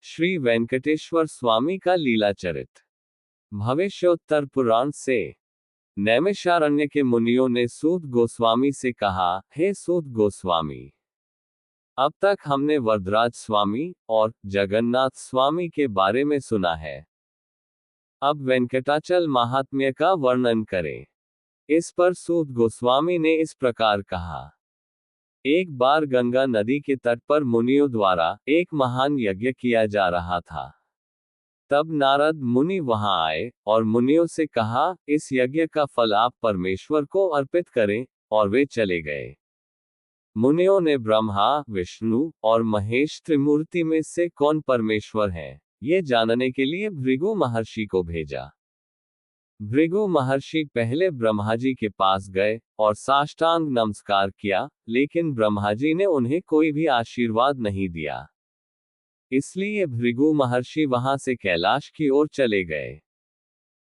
श्री वेंकटेश्वर स्वामी का लीलाचरित। भविष्योत्तर पुराण से। नैमिषारण्य के मुनियों ने सूत गोस्वामी से कहा, हे सूत गोस्वामी, अब तक हमने वरदराज स्वामी और जगन्नाथ स्वामी के बारे में सुना है। अब वेंकटाचल महात्म्य का वर्णन करें। इस पर सूत गोस्वामी ने इस प्रकार कहा। एक बार गंगा नदी के तट पर मुनियों द्वारा एक महान यज्ञ किया जा रहा था। तब नारद मुनि वहां आए और मुनियों से कहा, इस यज्ञ का फल आप परमेश्वर को अर्पित करें, और वे चले गए। मुनियों ने ब्रह्मा, विष्णु और महेश त्रिमूर्ति में से कौन परमेश्वर है, ये जानने के लिए भृगु महर्षि को भेजा। भृगु महर्षि पहले ब्रह्माजी के पास गए और साष्टांग नमस्कार किया, लेकिन ब्रह्माजी ने उन्हें कोई भी आशीर्वाद नहीं दिया। इसलिए भृगु महर्षि वहां से कैलाश की ओर चले गए।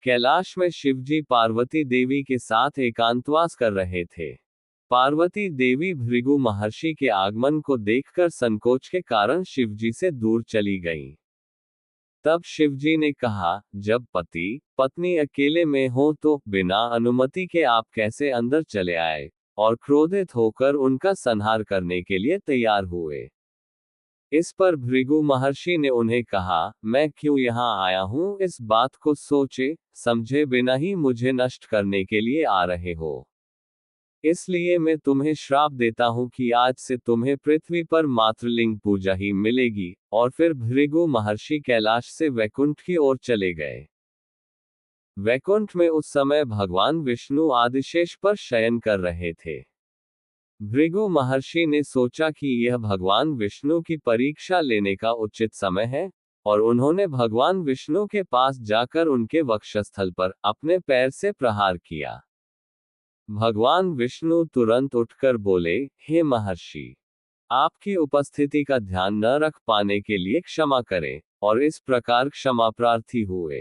कैलाश में शिवजी पार्वती देवी के साथ एकांतवास कर रहे थे। पार्वती देवी भृगु महर्षि के आगमन को देखकर संकोच के कारण शिवजी से दूर चली गईं। तब शिवजी ने कहा, जब पति पत्नी अकेले में हो तो बिना अनुमति के आप कैसे अंदर चले आए, और क्रोधित होकर उनका संहार करने के लिए तैयार हुए। इस पर भृगु महर्षि ने उन्हें कहा, मैं क्यों यहाँ आया हूँ, इस बात को सोचे समझे बिना ही मुझे नष्ट करने के लिए आ रहे हो। इसलिए मैं तुम्हें श्राप देता हूं कि आज से तुम्हें पृथ्वी पर मातृलिंग पूजा ही मिलेगी। और फिर भृगु महर्षि कैलाश से वैकुंठ की ओर चले गए। वैकुंठ में उस समय भगवान विष्णु आदिशेष पर शयन कर रहे थे। भृगु महर्षि ने सोचा कि यह भगवान विष्णु की परीक्षा लेने का उचित समय है, और उन्होंने भगवान विष्णु के पास जाकर उनके वक्षस्थल पर अपने पैर से प्रहार किया। भगवान विष्णु तुरंत उठकर बोले, हे महर्षि, आपकी उपस्थिति का ध्यान न रख पाने के लिए क्षमा करें, और इस प्रकार क्षमा प्रार्थी हुए।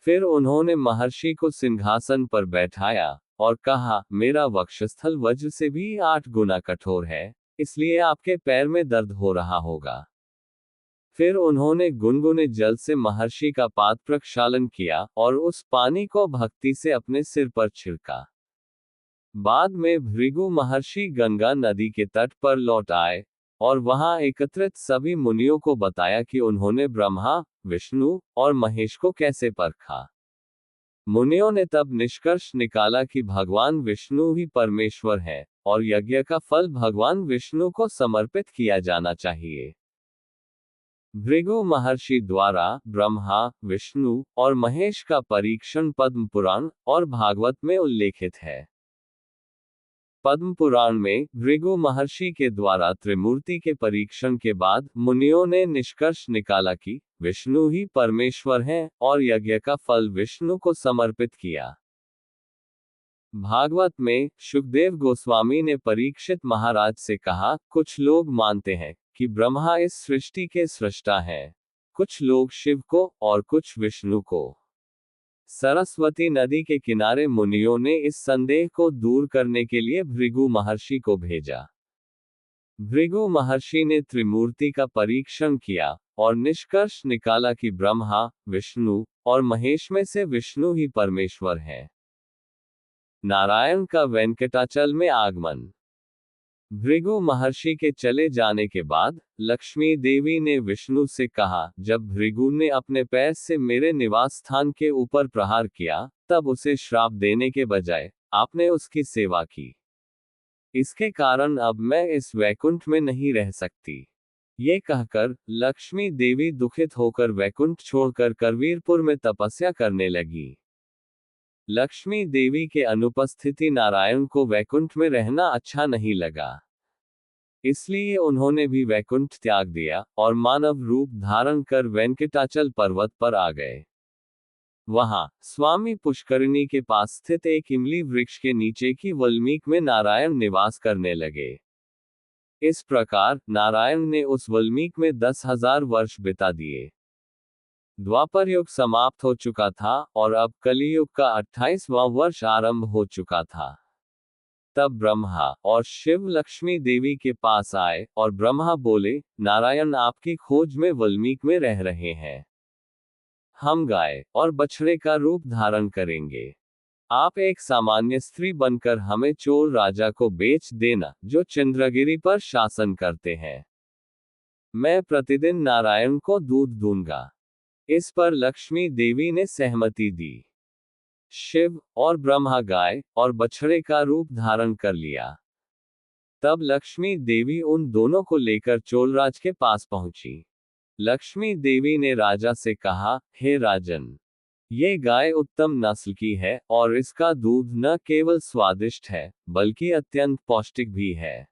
फिर उन्होंने महर्षि को सिंहासन पर बैठाया और कहा, मेरा वक्षस्थल वज्र से भी 8 गुना कठोर है, इसलिए आपके पैर में दर्द हो रहा होगा। फिर उन्होंने गुनगुने जल से महर्षि का पाद प्रक्षालन किया और उस पानी को भक्ति से अपने सिर पर छिड़का। बाद में भृगु महर्षि गंगा नदी के तट पर लौट आए और वहां एकत्रित सभी मुनियों को बताया कि उन्होंने ब्रह्मा, विष्णु और महेश को कैसे परखा। मुनियों ने तब निष्कर्ष निकाला कि भगवान विष्णु ही परमेश्वर है, और यज्ञ का फल भगवान विष्णु को समर्पित किया जाना चाहिए। भृगु महर्षि द्वारा ब्रह्मा, विष्णु और महेश का परीक्षण पद्म पुराण और भागवत में उल्लेखित है। पद्म पुराण में भृगु महर्षि के द्वारा त्रिमूर्ति के परीक्षण के बाद मुनियों ने निष्कर्ष निकाला कि विष्णु ही परमेश्वर हैं, और यज्ञ का फल विष्णु को समर्पित किया। भागवत में शुकदेव गोस्वामी ने परीक्षित महाराज से कहा, कुछ लोग मानते हैं कि ब्रह्मा इस सृष्टि के सृष्टा हैं, कुछ लोग शिव को और कुछ विष्णु को। सरस्वती नदी के किनारे मुनियों ने इस संदेह को दूर करने के लिए भृगु महर्षि को भेजा। भृगु महर्षि ने त्रिमूर्ति का परीक्षण किया और निष्कर्ष निकाला कि ब्रह्मा, विष्णु और महेश में से विष्णु ही परमेश्वर है। नारायण का वेंकटाचल में आगमन। भृगु महर्षि के चले जाने के बाद लक्ष्मी देवी ने विष्णु से कहा, जब भृगु ने अपने पैर से मेरे निवास स्थान के ऊपर प्रहार किया, तब उसे श्राप देने के बजाय आपने उसकी सेवा की। इसके कारण अब मैं इस वैकुंठ में नहीं रह सकती। ये कहकर लक्ष्मी देवी दुखित होकर वैकुंठ छोड़कर करवीरपुर में तपस्या करने लगी। लक्ष्मी देवी के अनुपस्थिति नारायण को वैकुंठ में रहना अच्छा नहीं लगा। इसलिए उन्होंने भी वैकुंठ त्याग दिया और मानव रूप धारण कर वेंकटाचल पर्वत पर आ गए। वहां स्वामी पुष्करिणी के पास स्थित एक इमली वृक्ष के नीचे की वल्मीक में नारायण निवास करने लगे। इस प्रकार नारायण ने उस वल्मीक में 10,000 वर्ष बिता दिए। द्वापर युग समाप्त हो चुका था और अब कलियुग का 28वां वर्ष आरंभ हो चुका था। तब ब्रह्मा और शिव लक्ष्मी देवी के पास आए और ब्रह्मा बोले, नारायण आपकी खोज में वाल्मीकि में रह रहे हैं। हम गाय और बछड़े का रूप धारण करेंगे। आप एक सामान्य स्त्री बनकर हमें चोर राजा को बेच देना, जो चंद्रगिरी पर शासन करते हैं। मैं प्रतिदिन नारायण को दूध दूंगा। इस पर लक्ष्मी देवी ने सहमति दी। शिव और ब्रह्मा गाय और बछड़े का रूप धारण कर लिया। तब लक्ष्मी देवी उन दोनों को लेकर चोलराज के पास पहुंची। लक्ष्मी देवी ने राजा से कहा, हे राजन, ये गाय उत्तम नस्ल की है और इसका दूध न केवल स्वादिष्ट है बल्कि अत्यंत पौष्टिक भी है।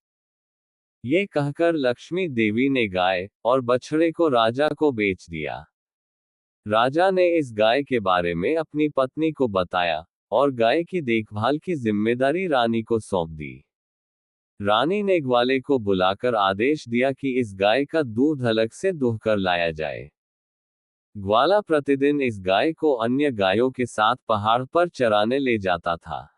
ये कहकर लक्ष्मी देवी ने गाय और बछड़े को राजा को बेच दिया। राजा ने इस गाय के बारे में अपनी पत्नी को बताया और गाय की देखभाल की जिम्मेदारी रानी को सौंप दी। रानी ने ग्वाले को बुलाकर आदेश दिया कि इस गाय का दूध अलग से दुहकर लाया जाए। ग्वाला प्रतिदिन इस गाय को अन्य गायों के साथ पहाड़ पर चराने ले जाता था।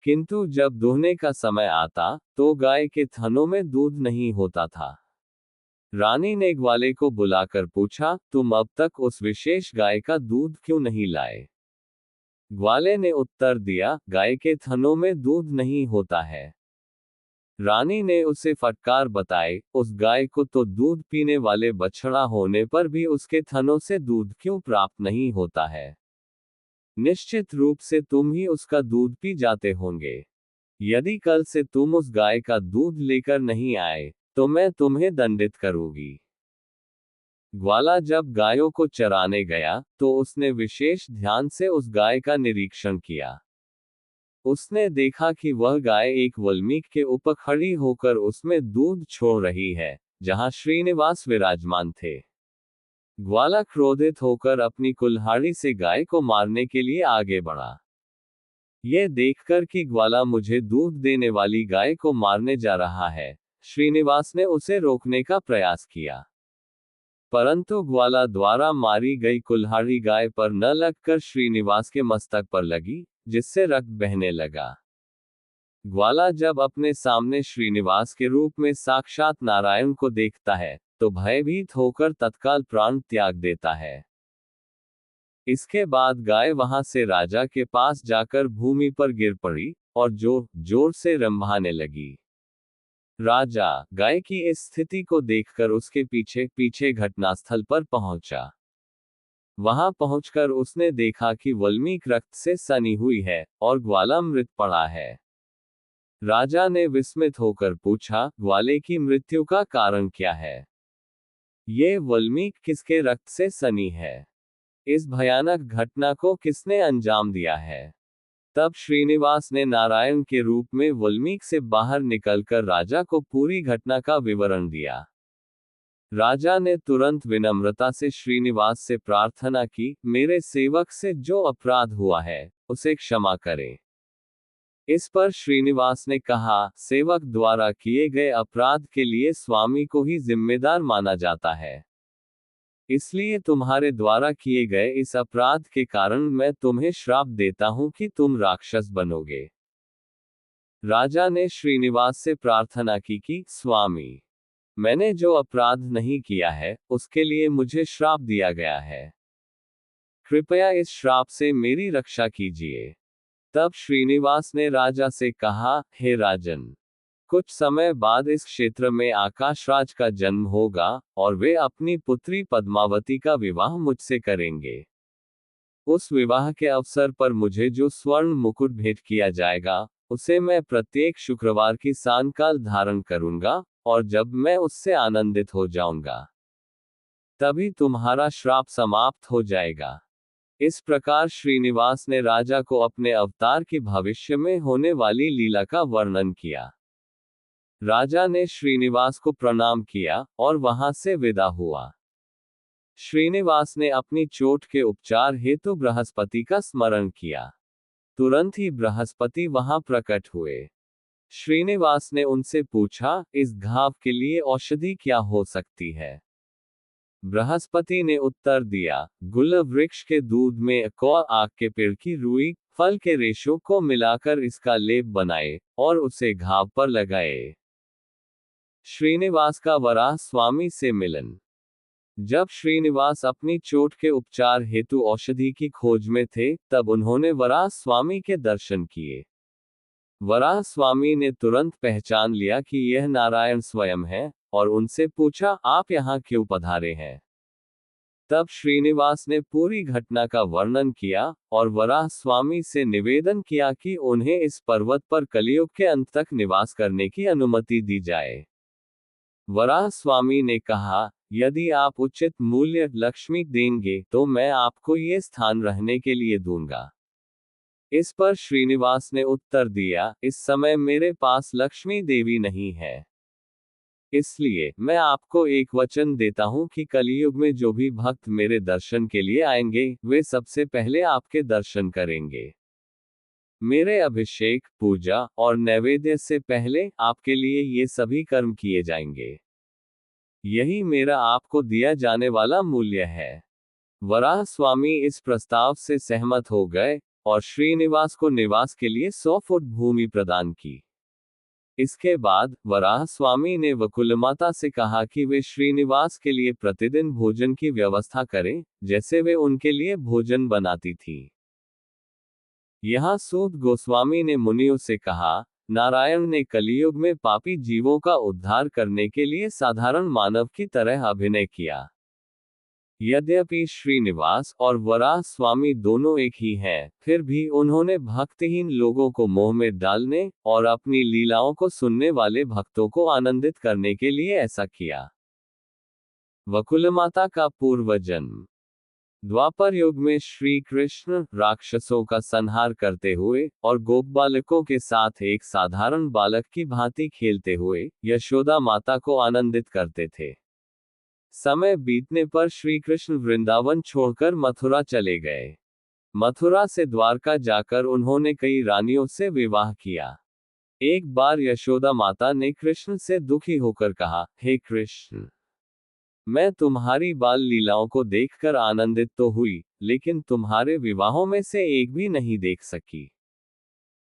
किंतु जब दूहने का समय आता, तो गाय के थनों में दूध नहीं होता था। रानी ने ग्वाले को बुलाकर पूछा, तुम अब तक उस विशेष गाय का दूध क्यों नहीं लाए? ग्वाले ने उत्तर दिया, गाय के थनों में दूध नहीं होता है। रानी ने उसे फटकार बताई, उस गाय को तो दूध पीने वाले बछड़ा होने पर भी उसके थनों से दूध क्यों प्राप्त नहीं होता है? निश्चित रूप से तुम ही उसका दूध पी जाते होंगे। यदि कल से तुम उस गाय का दूध लेकर नहीं आए, तो मैं तुम्हें दंडित करूंगी। ग्वाला जब गायों को चराने गया, तो उसने विशेष ध्यान से उस गाय का निरीक्षण किया। उसने देखा कि वह गाय एक वाल्मीकि के ऊपर खड़ी होकर उसमें दूध छोड़ रही है, जहां श्रीनिवास विराजमान थे। ग्वाला क्रोधित होकर अपनी कुल्हाड़ी से गाय को मारने के लिए आगे बढ़ा। यह देखकर कि ग्वाला मुझे दूध देने वाली गाय को मारने जा रहा है, श्रीनिवास ने उसे रोकने का प्रयास किया। परंतु ग्वाला द्वारा मारी गई कुल्हाड़ी गाय पर न लगकर श्रीनिवास के मस्तक पर लगी, जिससे रक्त बहने लगा। ग्वाला जब अपने सामने श्रीनिवास के रूप में साक्षात नारायण को देखता है, तो भयभीत होकर तत्काल प्राण त्याग देता है। इसके बाद गाय वहां से राजा के पास जाकर भूमि पर गिर पड़ी और जोर जोर से रंभाने लगी। राजा गाय की इस स्थिति को देखकर उसके पीछे पीछे घटनास्थल पर पहुंचा। वहां पहुंचकर उसने देखा कि वाल्मीकि रक्त से सनी हुई है और ग्वाला मृत पड़ा है। राजा ने विस्मित होकर पूछा, ग्वाले की मृत्यु का कारण क्या है? ये वाल्मीकि किसके रक्त से सनी है? इस भयानक घटना को किसने अंजाम दिया है? तब श्रीनिवास ने नारायण के रूप में वाल्मीकि से बाहर निकलकर राजा को पूरी घटना का विवरण दिया। राजा ने तुरंत विनम्रता से श्रीनिवास से प्रार्थना की, मेरे सेवक से जो अपराध हुआ है, उसे क्षमा करें। इस पर श्रीनिवास ने कहा, सेवक द्वारा किए गए अपराध के लिए स्वामी को ही जिम्मेदार माना जाता है। इसलिए तुम्हारे द्वारा किए गए इस अपराध के कारण मैं तुम्हें श्राप देता हूं कि तुम राक्षस बनोगे। राजा ने श्रीनिवास से प्रार्थना की कि, स्वामी, मैंने जो अपराध नहीं किया है, उसके लिए मुझे श्राप दिया गया है। कृपया इस श्राप से मेरी रक्षा कीजिए। तब श्रीनिवास ने राजा से कहा, हे राजन, कुछ समय बाद इस क्षेत्र में आकाशराज का जन्म होगा और वे अपनी पुत्री पद्मावती का विवाह मुझसे करेंगे। उस विवाह के अवसर पर मुझे जो स्वर्ण मुकुट भेंट किया जाएगा, उसे मैं प्रत्येक शुक्रवार की सायंकाल धारण करूंगा, और जब मैं उससे आनंदित हो जाऊंगा, तभी तुम्हारा श्राप समाप्त हो जाएगा। इस प्रकार श्रीनिवास ने राजा को अपने अवतार की भविष्य में होने वाली लीला का वर्णन किया। राजा ने श्रीनिवास को प्रणाम किया और वहां से विदा हुआ। श्रीनिवास ने अपनी चोट के उपचार हेतु बृहस्पति का स्मरण किया। तुरंत ही बृहस्पति वहां प्रकट हुए। श्रीनिवास ने उनसे पूछा, इस घाव के लिए औषधि क्या हो सकती है? बृहस्पति ने उत्तर दिया, गुलाब वृक्ष के दूध में आक के पेड़ की रुई फल के रेशों को मिलाकर इसका लेप बनाए और उसे घाव पर लगाए। श्रीनिवास का वराह स्वामी से मिलन। जब श्रीनिवास अपनी चोट के उपचार हेतु औषधि की खोज में थे, तब उन्होंने वराह स्वामी के दर्शन किए। वराह स्वामी ने तुरंत पहचान लिया कि यह नारायण स्वयं है, और उनसे पूछा, आप यहाँ क्यों पधारे हैं? तब श्रीनिवास ने पूरी घटना का वर्णन किया, और वराह स्वामी से निवेदन किया कि उन्हें इस पर्वत पर कलियुग के अंत तक निवास करने की अनुमति दी जाए। वराह स्वामी ने कहा, यदि आप उचित मूल्य लक्ष्मी देंगे तो मैं आपको ये स्थान रहने के लिए दूंगा। इस पर श्रीनिवास ने उत्तर दिया, इस समय मेरे पास लक्ष्मी देवी नहीं है। इसलिए मैं आपको एक वचन देता हूं कि कलियुग में जो भी भक्त मेरे दर्शन के लिए आएंगे, वे सबसे पहले आपके दर्शन करेंगे। मेरे अभिषेक, पूजा और नैवेद्य से पहले आपके लिए ये सभी कर्म किए जाएंगे। यही मेरा आपको दिया जाने वाला मूल्य है। वराह स्वामी इस प्रस्ताव से सहमत हो गए और श्रीनिवास को निवास के लिए 100 फुट भूमि प्रदान की। इसके बाद वराह स्वामी ने वकुलमाता से कहा कि वे श्रीनिवास के लिए प्रतिदिन भोजन की व्यवस्था करें, जैसे वे उनके लिए भोजन बनाती थी। यहाँ सूत गोस्वामी ने मुनियों से कहा, नारायण ने कलियुग में पापी जीवों का उद्धार करने के लिए साधारण मानव की तरह अभिनय किया। यद्यपि श्रीनिवास और वराह स्वामी दोनों एक ही हैं, फिर भी उन्होंने भक्तिहीन लोगों को मोह में डालने और अपनी लीलाओं को सुनने वाले भक्तों को आनंदित करने के लिए ऐसा किया। वकुलमाता का पूर्व जन्म। द्वापर युग में श्री कृष्ण राक्षसों का संहार करते हुए और गोप बालकों के साथ एक साधारण बालक की भांति खेलते हुए यशोदा माता को आनंदित करते थे। समय बीतने पर श्री कृष्ण वृंदावन छोड़कर मथुरा चले गए। मथुरा से द्वारका जाकर उन्होंने कई रानियों से विवाह किया। एक बार यशोदा माता ने कृष्ण से दुखी होकर कहा, हे कृष्ण, मैं तुम्हारी बाल लीलाओं को देखकर आनंदित तो हुई, लेकिन तुम्हारे विवाहों में से एक भी नहीं देख सकी।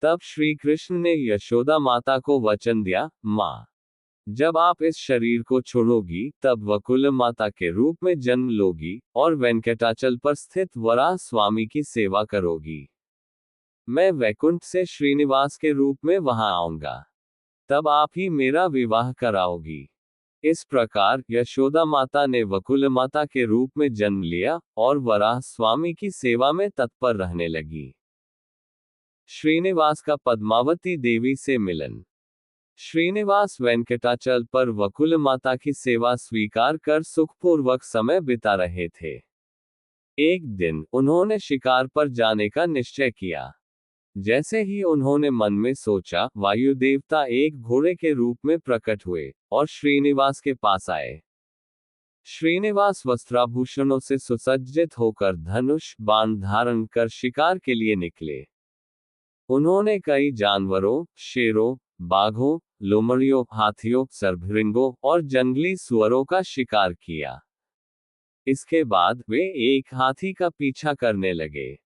तब श्री कृष्ण ने यशोदा माता को वचन दिया, माँ, जब आप इस शरीर को छोड़ोगी तब वकुल माता के रूप में जन्म लोगी और वेंकटाचल पर स्थित वराह स्वामी की सेवा करोगी। मैं वैकुंठ से श्रीनिवास के रूप में वहां आऊंगा। तब आप ही मेरा विवाह कराओगी। इस प्रकार यशोदा माता ने वकुल माता के रूप में जन्म लिया और वराह स्वामी की सेवा में तत्पर रहने लगी। श्रीनिवास का पद्मावती देवी से मिलन। श्रीनिवास वेंकटाचल पर वकुल माता की सेवा स्वीकार कर सुखपूर्वक समय बिता रहे थे। एक दिन उन्होंने शिकार पर जाने का निश्चय किया। जैसे ही उन्होंने मन में सोचा, वायु देवता एक घोड़े के रूप में प्रकट हुए और श्रीनिवास के पास आए। श्रीनिवास वस्त्राभूषणों से सुसज्जित होकर धनुष बाण धारण कर शिकार के लिए निकले। उन्होंने कई जानवरों, शेरों, बाघों, लोमड़ियों, हाथियों, सर्पभृंगों और जंगली सुअरों का शिकार किया। इसके बाद वे एक हाथी का पीछा करने लगे।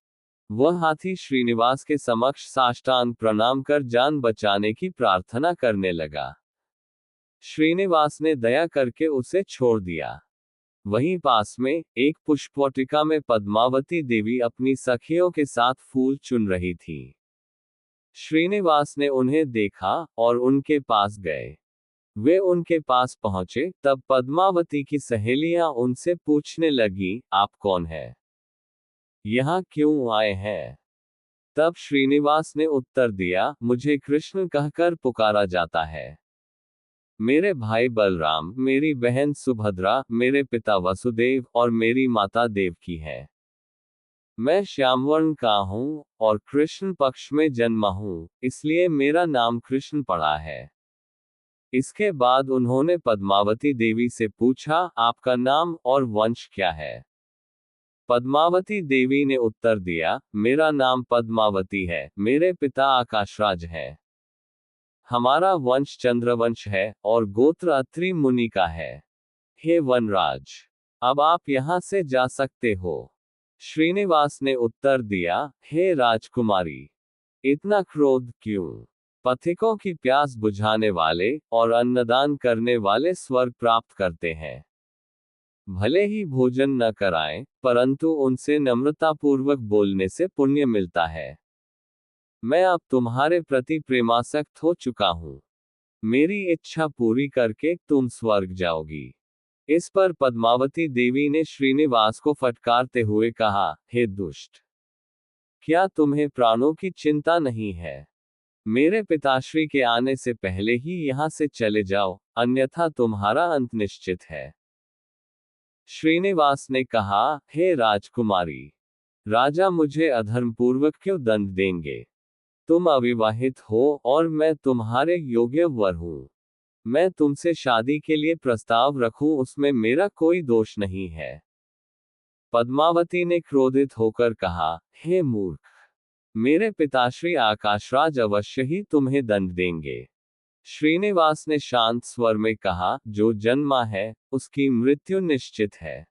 वह हाथी श्रीनिवास के समक्ष साष्टांग प्रणाम कर जान बचाने की प्रार्थना करने लगा। श्रीनिवास ने दया करके उसे छोड़ दिया। वहीं पास में एक पुष्पवाटिका में पद्मावती देवी अपनी सखियों के साथ फूल चुन रही थी। श्रीनिवास ने उन्हें देखा और उनके पास गए। वे उनके पास पहुंचे, तब पद्मावती की सहेलियां उनसे पूछने लगी, आप कौन है? यहाँ क्यों आए हैं? तब श्रीनिवास ने उत्तर दिया, मुझे कृष्ण कहकर पुकारा जाता है। मेरे भाई बलराम, मेरी बहन सुभद्रा, मेरे पिता वसुदेव और मेरी माता देवकी है। मैं श्यामवर्ण का हूँ और कृष्ण पक्ष में जन्मा हूँ, इसलिए मेरा नाम कृष्ण पड़ा है। इसके बाद उन्होंने पद्मावती देवी से पूछा, आपका नाम और वंश क्या है? पद्मावती देवी ने उत्तर दिया, मेरा नाम पद्मावती है, मेरे पिता आकाशराज हैं। हमारा वंश चंद्रवंश है और गोत्र अत्रि मुनि का है। हे वनराज, अब आप यहाँ से जा सकते हो। श्रीनिवास ने उत्तर दिया, हे राजकुमारी, इतना क्रोध क्यों? पथिकों की प्यास बुझाने वाले और अन्नदान करने वाले स्वर्ग प्राप्त करते हैं। भले ही भोजन न कराएं, परंतु उनसे नम्रतापूर्वक बोलने से पुण्य मिलता है। मैं अब तुम्हारे प्रति प्रेमासक्त हो चुका हूं। मेरी इच्छा पूरी करके तुम स्वर्ग जाओगी। इस पर पद्मावती देवी ने श्रीनिवास को फटकारते हुए कहा, हे दुष्ट, क्या तुम्हें प्राणों की चिंता नहीं है? मेरे पिताश्री के आने से पहले ही यहां से चले जाओ, अन्यथा तुम्हारा अंत निश्चित है। श्रीनिवास ने कहा, हे राजकुमारी, राजा मुझे अधर्मपूर्वक क्यों दंड देंगे? तुम अविवाहित हो और मैं तुम्हारे योग्य वर हूं। मैं तुमसे शादी के लिए प्रस्ताव रखूं, उसमें मेरा कोई दोष नहीं है। पद्मावती ने क्रोधित होकर कहा, हे मूर्ख, मेरे पिताश्री आकाशराज अवश्य ही तुम्हें दंड देंगे। श्रीनिवास ने शांत स्वर में कहा, जो जन्मा है उसकी मृत्यु निश्चित है।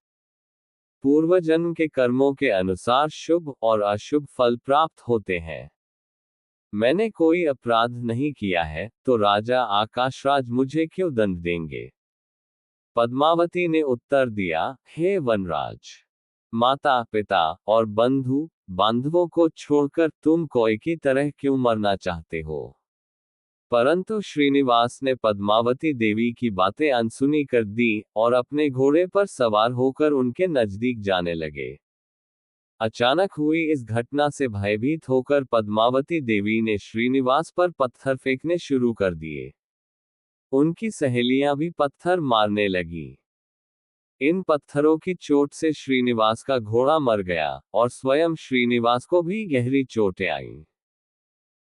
पूर्व जन्म के कर्मों के अनुसार शुभ और अशुभ फल प्राप्त होते हैं। मैंने कोई अपराध नहीं किया है, तो राजा आकाशराज मुझे क्यों दंड देंगे? पद्मावती ने उत्तर दिया, हे वनराज, माता पिता और बंधु बांधवों को छोड़कर तुम कोई की तरह क्यों मरना चाहते हो? परंतु श्रीनिवास ने पद्मावती देवी की बातें अनसुनी कर दी और अपने घोड़े पर सवार होकर उनके नजदीक जाने लगे। अचानक हुई इस घटना से भयभीत होकर पद्मावती देवी ने श्रीनिवास पर पत्थर फेंकने शुरू कर दिए। उनकी सहेलियां भी पत्थर मारने लगी। इन पत्थरों की चोट से श्रीनिवास का घोड़ा मर गया और स्वयं श्रीनिवास को भी गहरी चोटें आईं।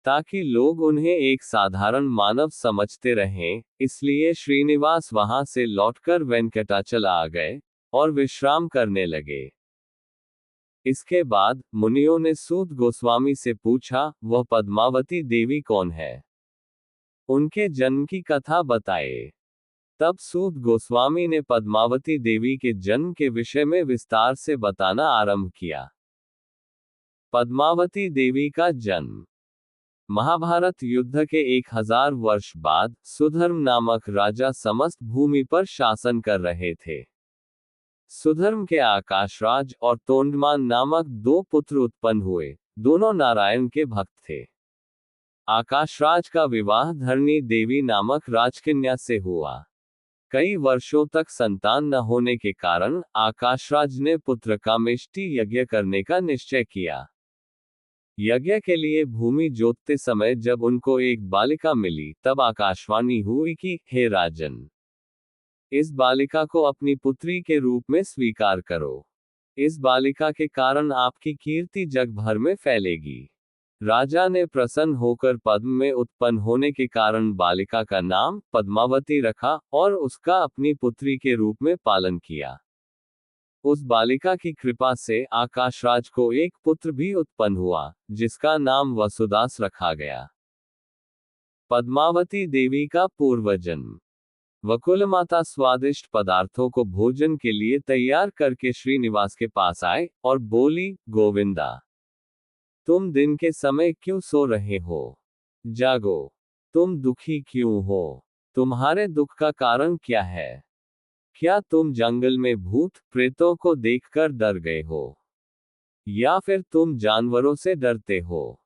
ताकि लोग उन्हें एक साधारण मानव समझते रहें, इसलिए श्रीनिवास वहां से लौटकर वेंकटाचल आ गए और विश्राम करने लगे। इसके बाद मुनियों ने सूत गोस्वामी से पूछा, वह पद्मावती देवी कौन है? उनके जन्म की कथा बताए। तब सूत गोस्वामी ने पद्मावती देवी के जन्म के विषय में विस्तार से बताना आरंभ किया। पद्मावती देवी का जन्म। महाभारत युद्ध के 1000 वर्ष बाद सुधर्म नामक राजा समस्त भूमि पर शासन कर रहे थे। सुधर्म के आकाशराज और तोंडमान नामक दो पुत्र उत्पन्न हुए, दोनों नारायण के भक्त थे। आकाशराज का विवाह धरणी देवी नामक राजकन्या से हुआ। कई वर्षों तक संतान न होने के कारण आकाशराज ने पुत्र कामेष्टि यज्ञ करने का निश्चय किया। यज्ञ के लिए भूमि जोतते समय जब उनको एक बालिका मिली, तब आकाशवाणी हुई कि, हे राजन, इस बालिका को अपनी पुत्री के रूप में स्वीकार करो। इस बालिका के कारण आपकी कीर्ति जग भर में फैलेगी। राजा ने प्रसन्न होकर पद्म में उत्पन्न होने के कारण बालिका का नाम पद्मावती रखा और उसका अपनी पुत्री के रूप में पालन किया। उस बालिका की कृपा से आकाशराज को एक पुत्र भी उत्पन्न हुआ, जिसका नाम वसुदास रखा गया। पद्मावती देवी का पूर्वजन्म। वकुलमाता स्वादिष्ट पदार्थों को भोजन के लिए तैयार करके श्रीनिवास के पास आए और बोली, गोविंदा, तुम दिन के समय क्यों सो रहे हो? जागो। तुम दुखी क्यों हो? तुम्हारे दुख का कारण क्या है? क्या तुम जंगल में भूत प्रेतों को देखकर डर गए हो? या फिर तुम जानवरों से डरते हो?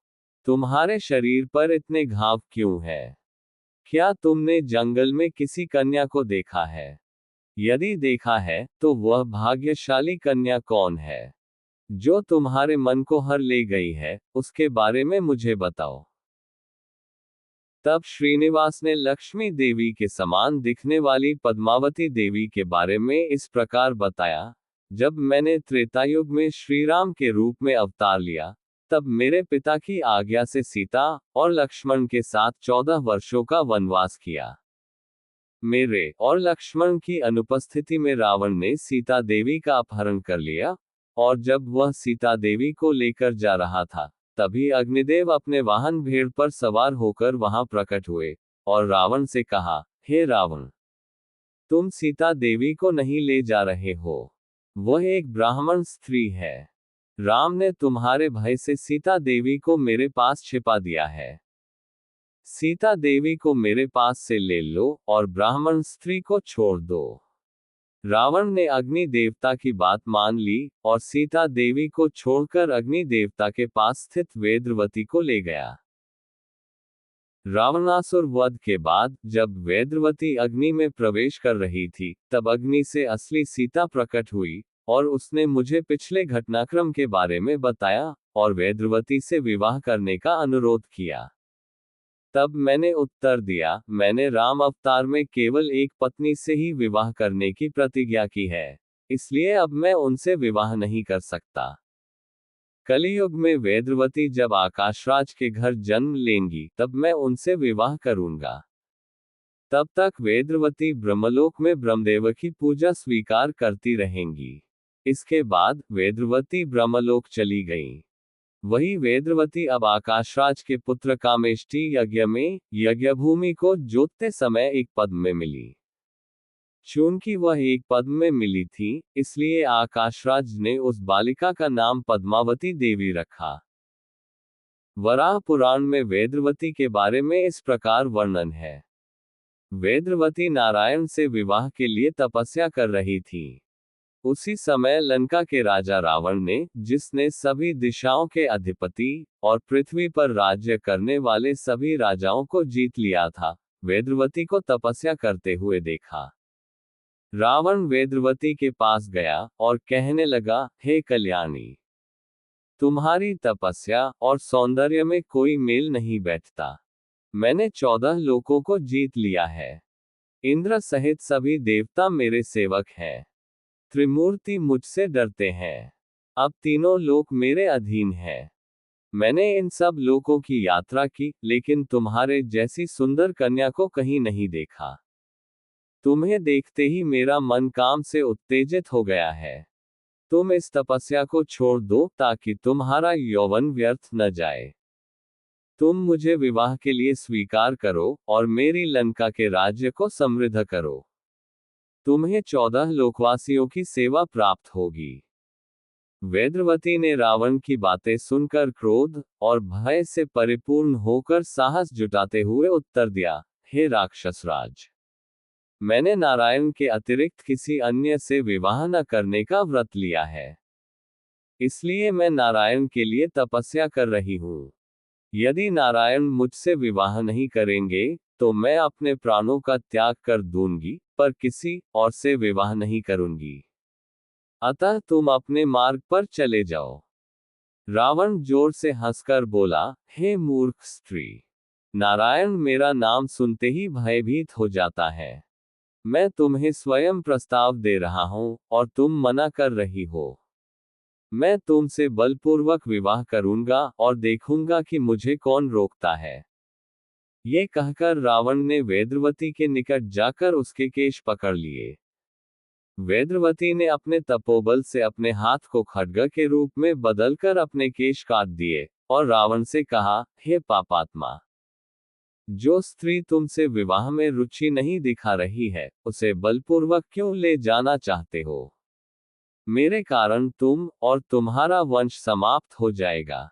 तुम्हारे शरीर पर इतने घाव क्यों है? क्या तुमने जंगल में किसी कन्या को देखा है? यदि देखा है, तो वह भाग्यशाली कन्या कौन है, जो तुम्हारे मन को हर ले गई है? उसके बारे में मुझे बताओ। तब श्रीनिवास ने लक्ष्मी देवी के समान दिखने वाली पद्मावती देवी के बारे में इस प्रकार बताया, जब मैंने त्रेतायुग में श्रीराम के रूप में अवतार लिया, तब मेरे पिता की आज्ञा से सीता और लक्ष्मण के साथ 14 वर्षों का वनवास किया। मेरे और लक्ष्मण की अनुपस्थिति में रावण ने सीता देवी का अपहरण कर लिया, और जब वह सीता देवी को लेकर जा रहा था, तभी अग्निदेव अपने वाहन भेड़ पर सवार होकर वहां प्रकट हुए और रावण से कहा, हे रावण, तुम सीता देवी को नहीं ले जा रहे हो। वह एक ब्राह्मण स्त्री है। राम ने तुम्हारे भय से सीता देवी को मेरे पास छिपा दिया है। सीता देवी को मेरे पास से ले लो और ब्राह्मण स्त्री को छोड़ दो। रावण ने अग्नि देवता की बात मान ली और सीता देवी को छोड़कर अग्नि देवता के पास स्थित वेद्रवती को ले गया। रावणासुर वध के बाद जब वेद्रवती अग्नि में प्रवेश कर रही थी, तब अग्नि से असली सीता प्रकट हुई और उसने मुझे पिछले घटनाक्रम के बारे में बताया और वेद्रवती से विवाह करने का अनुरोध किया। तब मैंने उत्तर दिया, मैंने राम अवतार में केवल एक पत्नी से ही विवाह करने की प्रतिज्ञा की है, इसलिए अब मैं उनसे विवाह नहीं कर सकता। कलियुग में वेद्रवती जब आकाशराज के घर जन्म लेंगी, तब मैं उनसे विवाह करूंगा। तब तक वेद्रवती ब्रह्मलोक में ब्रह्मदेव की पूजा स्वीकार करती रहेंगी। इसके बाद वेद्रवती ब्रह्मलोक चली गईं। वही वेद्रवती अब आकाशराज के पुत्र कामेष्टि यज्ञ में यज्ञभूमि को जोतते समय एक पद में मिली। चूंकि वह एक पद में मिली थी, इसलिए आकाशराज ने उस बालिका का नाम पद्मावती देवी रखा। वराह पुराण में वेद्रवती के बारे में इस प्रकार वर्णन है। वेद्रवती नारायण से विवाह के लिए तपस्या कर रही थी। उसी समय लंका के राजा रावण ने, जिसने सभी दिशाओं के अधिपति और पृथ्वी पर राज्य करने वाले सभी राजाओं को जीत लिया था, वेद्रवती को तपस्या करते हुए देखा। रावण वेद्रवती के पास गया और कहने लगा, हे कल्याणी, तुम्हारी तपस्या और सौंदर्य में कोई मेल नहीं बैठता। मैंने 14 लोकों को जीत लिया है। इंद्र सहित सभी देवता मेरे सेवक हैं। त्रिमूर्ति मुझसे डरते हैं। अब तीनों लोक मेरे अधीन हैं। मैंने इन सब लोकों की यात्रा की, लेकिन तुम्हारे जैसी सुंदर कन्या को कहीं नहीं देखा। तुम्हें देखते ही मेरा मन काम से उत्तेजित हो गया है। तुम इस तपस्या को छोड़ दो ताकि तुम्हारा यौवन व्यर्थ न जाए। तुम मुझे विवाह के लिए स्वीकार करो और मेरी लंका के राज्य को समृद्ध करो। तुम्हें 14 लोकवासियों की सेवा प्राप्त होगी। वेद्रवती ने रावण की बातें सुनकर क्रोध और भय से परिपूर्ण होकर साहस जुटाते हुए उत्तर दिया, हे राक्षसराज, मैंने नारायण के अतिरिक्त किसी अन्य से विवाह न करने का व्रत लिया है। इसलिए मैं नारायण के लिए तपस्या कर रही हूँ। यदि नारायण मुझसे विवाह नहीं करेंगे, तो मैं अपने प्राणों का त्याग कर दूंगी, पर किसी और से विवाह नहीं करूंगी। अतः तुम अपने मार्ग पर चले जाओ। रावण जोर से हंसकर बोला, हे मूर्ख स्त्री, नारायण मेरा नाम सुनते ही भयभीत हो जाता है। मैं तुम्हें स्वयं प्रस्ताव दे रहा हूं और तुम मना कर रही हो। मैं तुमसे बलपूर्वक विवाह करूंगा और देखूंगा कि मुझे कौन रोकता है। ये कहकर रावण ने वेद्रवती के निकट जाकर उसके केश पकड़ लिए। वेद्रवती ने अपने तपोबल से अपने हाथ को खड्ग के रूप में बदलकर अपने केश काट दिए और रावण से कहा, हे पापात्मा, जो स्त्री तुमसे विवाह में रुचि नहीं दिखा रही है, उसे बलपूर्वक क्यों ले जाना चाहते हो? मेरे कारण तुम और तुम्हारा वंश समाप्त हो जाएगा।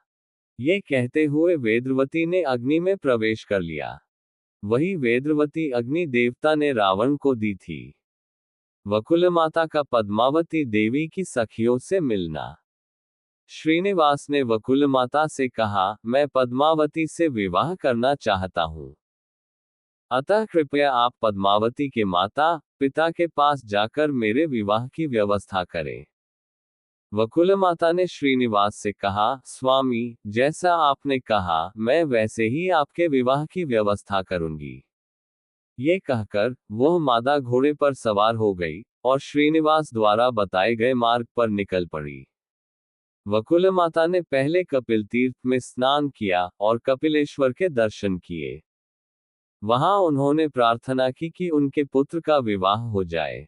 ये कहते हुए वेद्रवती ने अग्नि में प्रवेश कर लिया। वही वेद्रवती अग्नि देवता ने रावण को दी थी। वकुलमाता का पद्मावती देवी की सखियों से मिलना। श्रीनिवास ने वकुलमाता से कहा, मैं पद्मावती से विवाह करना चाहता हूँ। अतः कृपया आप पद्मावती के माता पिता के पास जाकर मेरे विवाह की व्यवस्था करें। वकुलमाता ने श्रीनिवास से कहा, स्वामी, जैसा आपने कहा, मैं वैसे ही आपके विवाह की व्यवस्था करूंगी। ये कहकर वह मादा घोड़े पर सवार हो गई और श्रीनिवास द्वारा बताए गए मार्ग पर निकल पड़ी। वकुलमाता ने पहले कपिल तीर्थ में स्नान किया और कपिलेश्वर के दर्शन किए। वहां उन्होंने प्रार्थना की कि उनके पुत्र का विवाह हो जाए।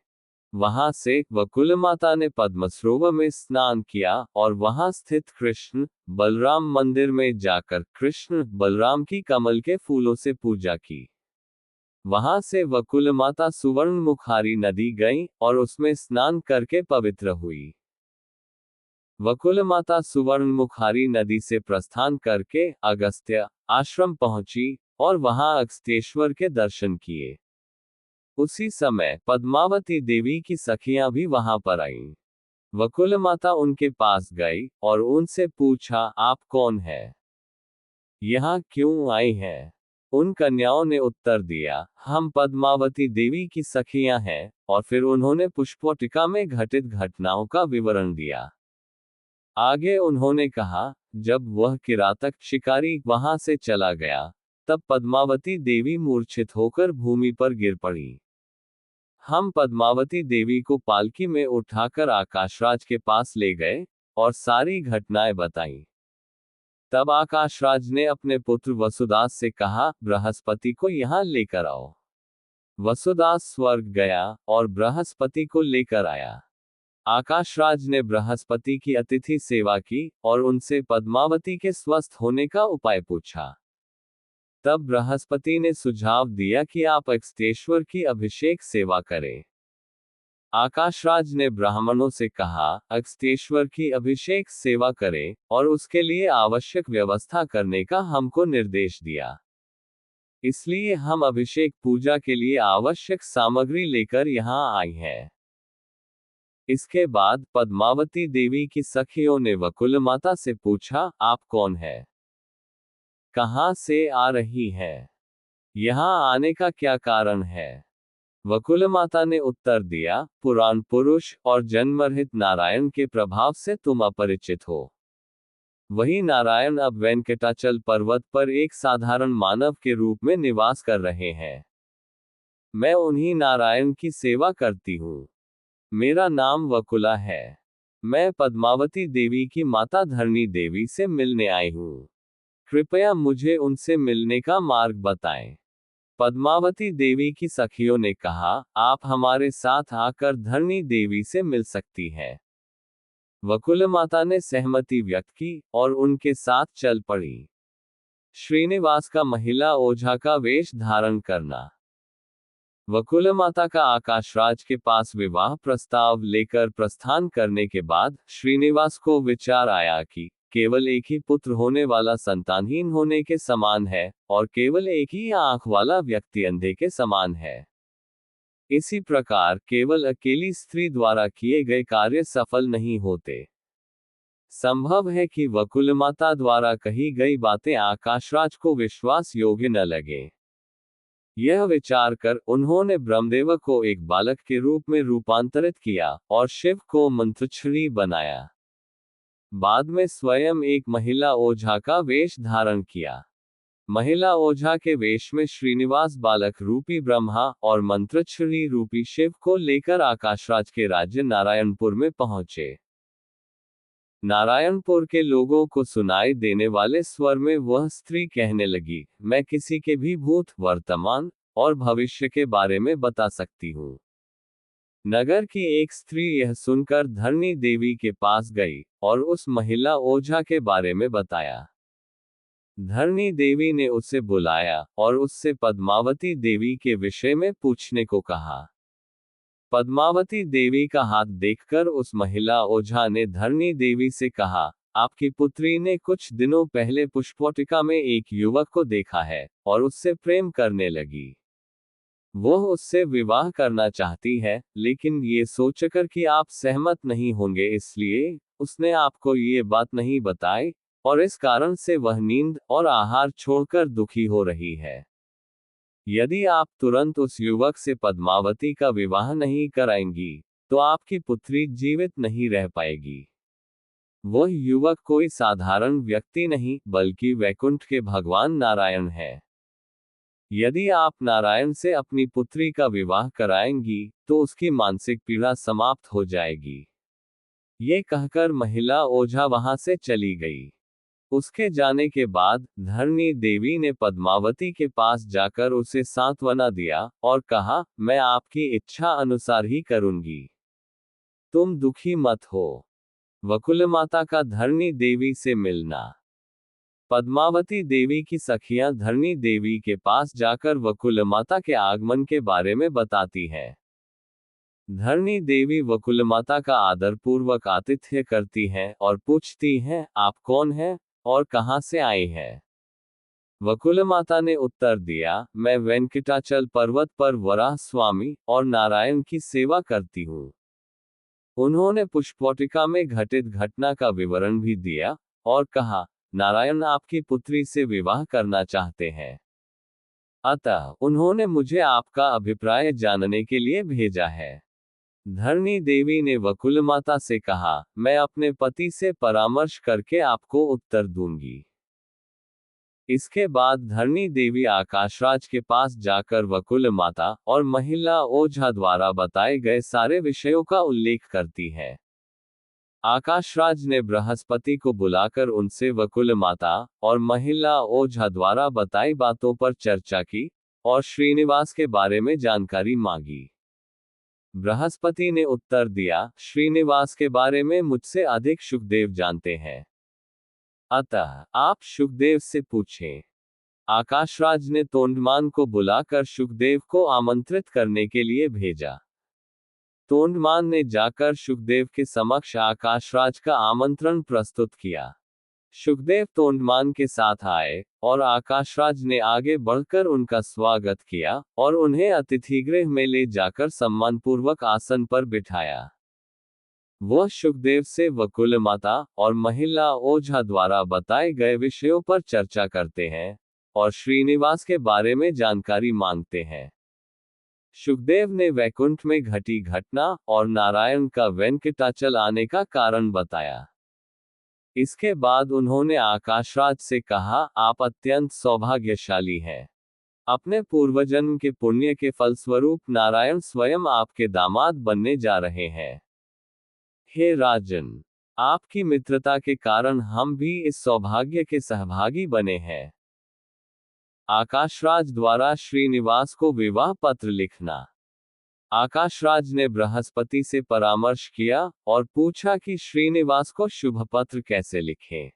वहां से वकुलमाता ने पद्मसरोवर में स्नान किया और वहां स्थित कृष्ण बलराम मंदिर में जाकर कृष्ण बलराम की कमल के फूलों से पूजा की। वहां से वकुलमाता सुवर्णमुखारी नदी गईं और उसमें स्नान करके पवित्र हुई। वकुलमाता सुवर्णमुखारी नदी से प्रस्थान करके अगस्त्य आश्रम पहुंची और वहां अगस्त्येश्वर के दर्शन किए। उसी समय पद्मावती देवी की सखियां भी वहां पर आईं। वकुलमाता उनके पास गई और उनसे पूछा, आप कौन है? यहाँ क्यों आई हैं? उन कन्याओं ने उत्तर दिया, हम पद्मावती देवी की सखियां हैं, और फिर उन्होंने पुष्पोटिका में घटित घटनाओं का विवरण दिया। आगे उन्होंने कहा, जब वह किरातक शिकारी वहां से चला गया, तब पद्मावती देवी मूर्छित होकर भूमि पर गिर पड़ी। हम पद्मावती देवी को पालकी में उठाकर आकाशराज के पास ले गए और सारी घटनाएं बताईं। तब आकाशराज ने अपने पुत्र वसुदास से कहा, बृहस्पति को यहाँ लेकर आओ। वसुदास स्वर्ग गया और बृहस्पति को लेकर आया। आकाशराज ने बृहस्पति की अतिथि सेवा की और उनसे पद्मावती के स्वस्थ होने का उपाय पूछा। तब बृहस्पति ने सुझाव दिया कि आप अगस्त्येश्वर की अभिषेक सेवा करें। आकाशराज ने ब्राह्मणों से कहा, अगस्त्येश्वर की अभिषेक सेवा करें और उसके लिए आवश्यक व्यवस्था करने का हमको निर्देश दिया। इसलिए हम अभिषेक पूजा के लिए आवश्यक सामग्री लेकर यहाँ आए हैं। इसके बाद पद्मावती देवी की सखियों ने वकुलमाता से पूछा, आप कौन है? कहाँ से आ रही है? यहाँ आने का क्या कारण है? वकुलमाता ने उत्तर दिया, पुराण पुरुष और जन्मरहित नारायण के प्रभाव से तुम अपरिचित हो। वही नारायण अब वेंकटाचल पर्वत पर एक साधारण मानव के रूप में निवास कर रहे हैं। मैं उन्हीं नारायण की सेवा करती हूँ। मेरा नाम वकुला है। मैं पद्मावती देवी की माता धरणी देवी से मिलने आई हूँ। कृपया मुझे उनसे मिलने का मार्ग बताएं। पद्मावती देवी की सखियों ने कहा, आप हमारे साथ आकर धरणी देवी से मिल सकती हैं। वकुलमाता ने सहमति व्यक्त की और उनके साथ चल पड़ी। श्रीनिवास का महिला ओझा का वेश धारण करना। वकुलमाता का आकाशराज के पास विवाह प्रस्ताव लेकर प्रस्थान करने के बाद श्रीनिवास को विचार आया कि केवल एक ही पुत्र होने वाला संतानहीन होने के समान है, और केवल एक ही आंख वाला व्यक्ति अंधे के समान है। इसी प्रकार केवल अकेली स्त्री द्वारा किए गए कार्य सफल नहीं होते। संभव है कि वकुलमाता द्वारा कही गई बातें आकाशराज को विश्वास योग्य न लगे। यह विचार कर उन्होंने ब्रह्मदेव को एक बालक के रूप में रूपांतरित किया और शिव को मंत्रछड़ी बनाया। बाद में स्वयं एक महिला ओझा का वेश धारण किया। महिला ओझा के वेश में श्रीनिवास बालक रूपी ब्रह्मा और मंत्रछड़ी रूपी शिव को लेकर आकाशराज के राज्य नारायणपुर में पहुंचे। नारायणपुर के लोगों को सुनाई देने वाले स्वर में वह स्त्री कहने लगी, मैं किसी के भी भूत, वर्तमान और भविष्य के बारे में बता सकती हूँ। नगर की एक स्त्री यह सुनकर धरणी देवी के पास गई और उस महिला ओझा के बारे में बताया। धरणी देवी ने उसे बुलाया और उससे पद्मावती देवी के विषय में पूछने को कहा। पद्मावती देवी का हाथ देखकर उस महिला ओझा ने धरणी देवी से कहा, आपकी पुत्री ने कुछ दिनों पहले पुष्पोटिका में एक युवक को देखा है और उससे प्रेम करने लगी। वह उससे विवाह करना चाहती है, लेकिन ये सोचकर कि आप सहमत नहीं होंगे इसलिए उसने आपको ये बात नहीं बताई, और इस कारण से वह नींद और आहार छोड़कर दुखी हो रही है। यदि आप तुरंत उस युवक से पद्मावती का विवाह नहीं कराएंगी, तो आपकी पुत्री जीवित नहीं रह पाएगी। वह युवक कोई साधारण व्यक्ति नहीं, बल्कि वैकुंठ के भगवान नारायण है। यदि आप नारायण से अपनी पुत्री का विवाह कराएंगी, तो उसकी मानसिक पीड़ा समाप्त हो जाएगी। ये कहकर महिला ओझा वहां से चली गई। उसके जाने के बाद धरणी देवी ने पद्मावती के पास जाकर उसे सांत्वना दिया और कहा, मैं आपकी इच्छा अनुसार ही करूंगी। तुम दुखी मत हो। वकुलमाता का धरणी देवी से मिलना। पद्मावती देवी की सखियां धरणी देवी के पास जाकर वकुलमाता के आगमन के बारे में बताती हैं। धरणी देवी वकुलमाता का आदरपूर्वक आतिथ्य करती हैं और पूछती हैं, आप कौन हैं और कहाँ से आए हैं। वकुलमाता ने उत्तर दिया, मैं वेंकटाचल पर्वत पर वराह स्वामी और नारायण की सेवा करती हूँ। उन्होंने पुष्पवाटिका में घटित घटना का विवरण भी दिया और कहा, नारायण आपकी पुत्री से विवाह करना चाहते हैं। अतः उन्होंने मुझे आपका अभिप्राय जानने के लिए भेजा है। धरणी देवी ने वकुलमाता से कहा, मैं अपने पति से परामर्श करके आपको उत्तर दूंगी। इसके बाद धरणी देवी आकाशराज के पास जाकर वकुलमाता और महिला ओझा द्वारा बताए गए सारे विषयों का उल्लेख करती है। आकाशराज ने बृहस्पति को बुलाकर उनसे वकुलमाता और महिला ओझा द्वारा बताई बातों पर चर्चा की और श्रीनिवास के बारे में जानकारी मांगी। बृहस्पति ने उत्तर दिया, श्रीनिवास के बारे में मुझसे अधिक सुखदेव जानते हैं, अतः आप सुखदेव से पूछें। आकाशराज ने तोंडमान को बुलाकर सुखदेव को आमंत्रित करने के लिए भेजा। तोंडमान ने जाकर सुखदेव के समक्ष आकाशराज का आमंत्रण प्रस्तुत किया। सुखदेव तोंडमान के साथ आए और आकाशराज ने आगे बढ़कर उनका स्वागत किया और उन्हें अतिथिगृह में ले जाकर सम्मानपूर्वक आसन पर बिठाया। वह सुखदेव से वकुलमाता और महिला ओझा द्वारा बताए गए विषयों पर चर्चा करते हैं और श्रीनिवास के बारे में जानकारी मांगते हैं। सुखदेव ने वैकुंठ में घटी घटना और नारायण का वेंकटाचल आने का कारण बताया। इसके बाद उन्होंने आकाशराज से कहा, आप अत्यंत सौभाग्यशाली हैं। अपने पूर्वजन्म के पुण्य के फलस्वरूप नारायण स्वयं आपके दामाद बनने जा रहे हैं। हे राजन, आपकी मित्रता के कारण हम भी इस सौभाग्य के सहभागी बने हैं। आकाशराज द्वारा श्रीनिवास को विवाह पत्र लिखना। आकाशराज ने बृहस्पति से परामर्श किया और पूछा कि श्रीनिवास को शुभ पत्र कैसे लिखें।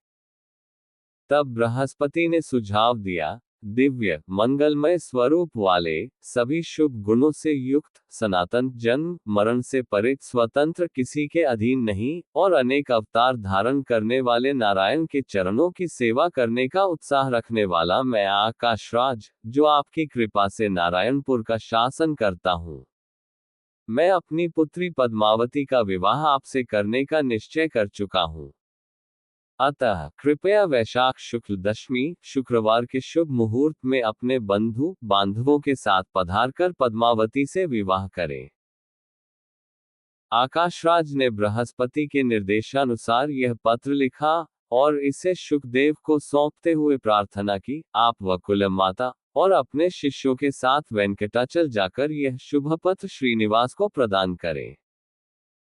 तब बृहस्पति ने सुझाव दिया, दिव्य मंगलमय स्वरूप वाले, सभी शुभ गुणों से युक्त, सनातन, जन्म मरण से परे, स्वतंत्र, किसी के अधीन नहीं और अनेक अवतार धारण करने वाले नारायण के चरणों की सेवा करने का उत्साह रखने वाला मैं आकाशराज, जो आपकी कृपा से नारायणपुर का शासन करता हूँ। मैं अपनी पुत्री पद्मावती का विवाह आपसे करने का निश्चय कर चुका हूँ। अतः कृपया वैशाख शुक्ल दशमी शुक्रवार के शुभ मुहूर्त में अपने बंधु बांधवों के साथ पधारकर पद्मावती से विवाह करें। आकाशराज ने बृहस्पति के निर्देशानुसार यह पत्र लिखा और इसे सुखदेव को सौंपते हुए प्रार्थना की, आप वकुलमाता और अपने शिष्यों के साथ वेंकटाचल जाकर यह शुभ पत्र श्रीनिवास को प्रदान करें।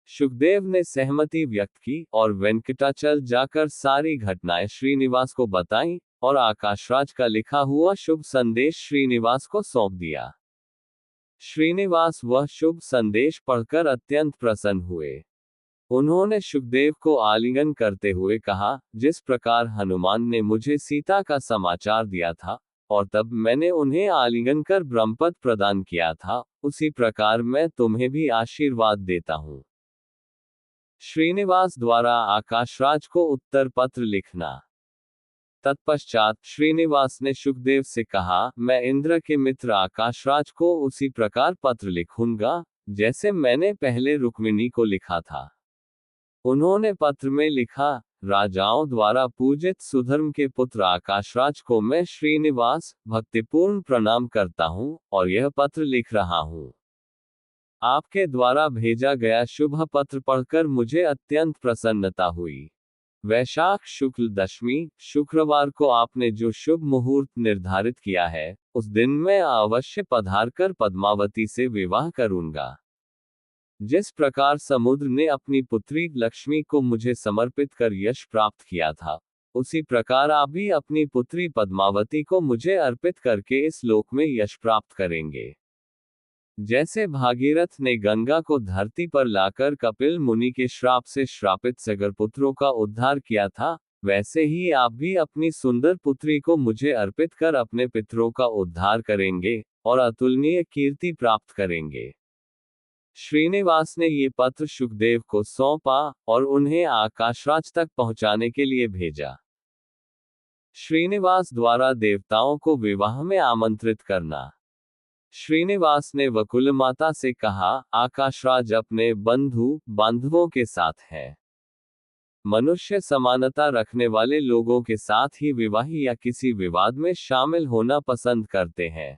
सुखदेव ने सहमति व्यक्त की और वेंकटाचल जाकर सारी घटनाएं श्रीनिवास को बताईं और आकाशराज का लिखा हुआ शुभ संदेश श्रीनिवास को सौंप दिया। श्रीनिवास वह शुभ संदेश पढ़कर अत्यंत प्रसन्न हुए। उन्होंने सुखदेव को आलिंगन करते हुए कहा, जिस प्रकार हनुमान ने मुझे सीता का समाचार दिया था और तब मैंने उन्हें आलिंगन कर ब्रह्मपद प्रदान किया था, उसी प्रकार मैं तुम्हें भी आशीर्वाद देता हूँ। श्रीनिवास द्वारा आकाशराज को उत्तर पत्र लिखना। तत्पश्चात श्रीनिवास ने सुखदेव से कहा, मैं इंद्र के मित्र आकाशराज को उसी प्रकार पत्र लिखूंगा जैसे मैंने पहले रुक्मिणी को लिखा था। उन्होंने पत्र में लिखा, राजाओं द्वारा पूजित सुधर्म के पुत्र आकाशराज को मैं श्रीनिवास भक्तिपूर्ण प्रणाम करता हूँ और यह पत्र लिख रहा हूँ। आपके द्वारा भेजा गया शुभ पत्र पढ़कर मुझे अत्यंत प्रसन्नता हुई। वैशाख शुक्ल दशमी शुक्रवार को आपने जो शुभ मुहूर्त निर्धारित किया है, उस दिन मैं अवश्य पधारकर पद्मावती से विवाह करूंगा। जिस प्रकार समुद्र ने अपनी पुत्री लक्ष्मी को मुझे समर्पित कर यश प्राप्त किया था, उसी प्रकार आप भी अपनी पुत्री पद्मावती को मुझे अर्पित करके इस लोक में यश प्राप्त करेंगे। जैसे भागीरथ ने गंगा को धरती पर लाकर कपिल मुनि के श्राप से श्रापित सगर पुत्रों का उद्धार किया था, वैसे ही आप भी अपनी सुंदर पुत्री को मुझे अर्पित कर अपने पितरों का उद्धार करेंगे और अतुलनीय कीर्ति प्राप्त करेंगे। श्रीनिवास ने ये पत्र शुकदेव को सौंपा और उन्हें आकाशराज तक पहुंचाने के लिए भेजा। श्रीनिवास द्वारा देवताओं को विवाह में आमंत्रित करना। श्रीनिवास ने वकुलमाता से कहा, आकाशराज अपने बंधु बांधवों के साथ है। मनुष्य समानता रखने वाले लोगों के साथ ही विवाह या किसी विवाद में शामिल होना पसंद करते हैं।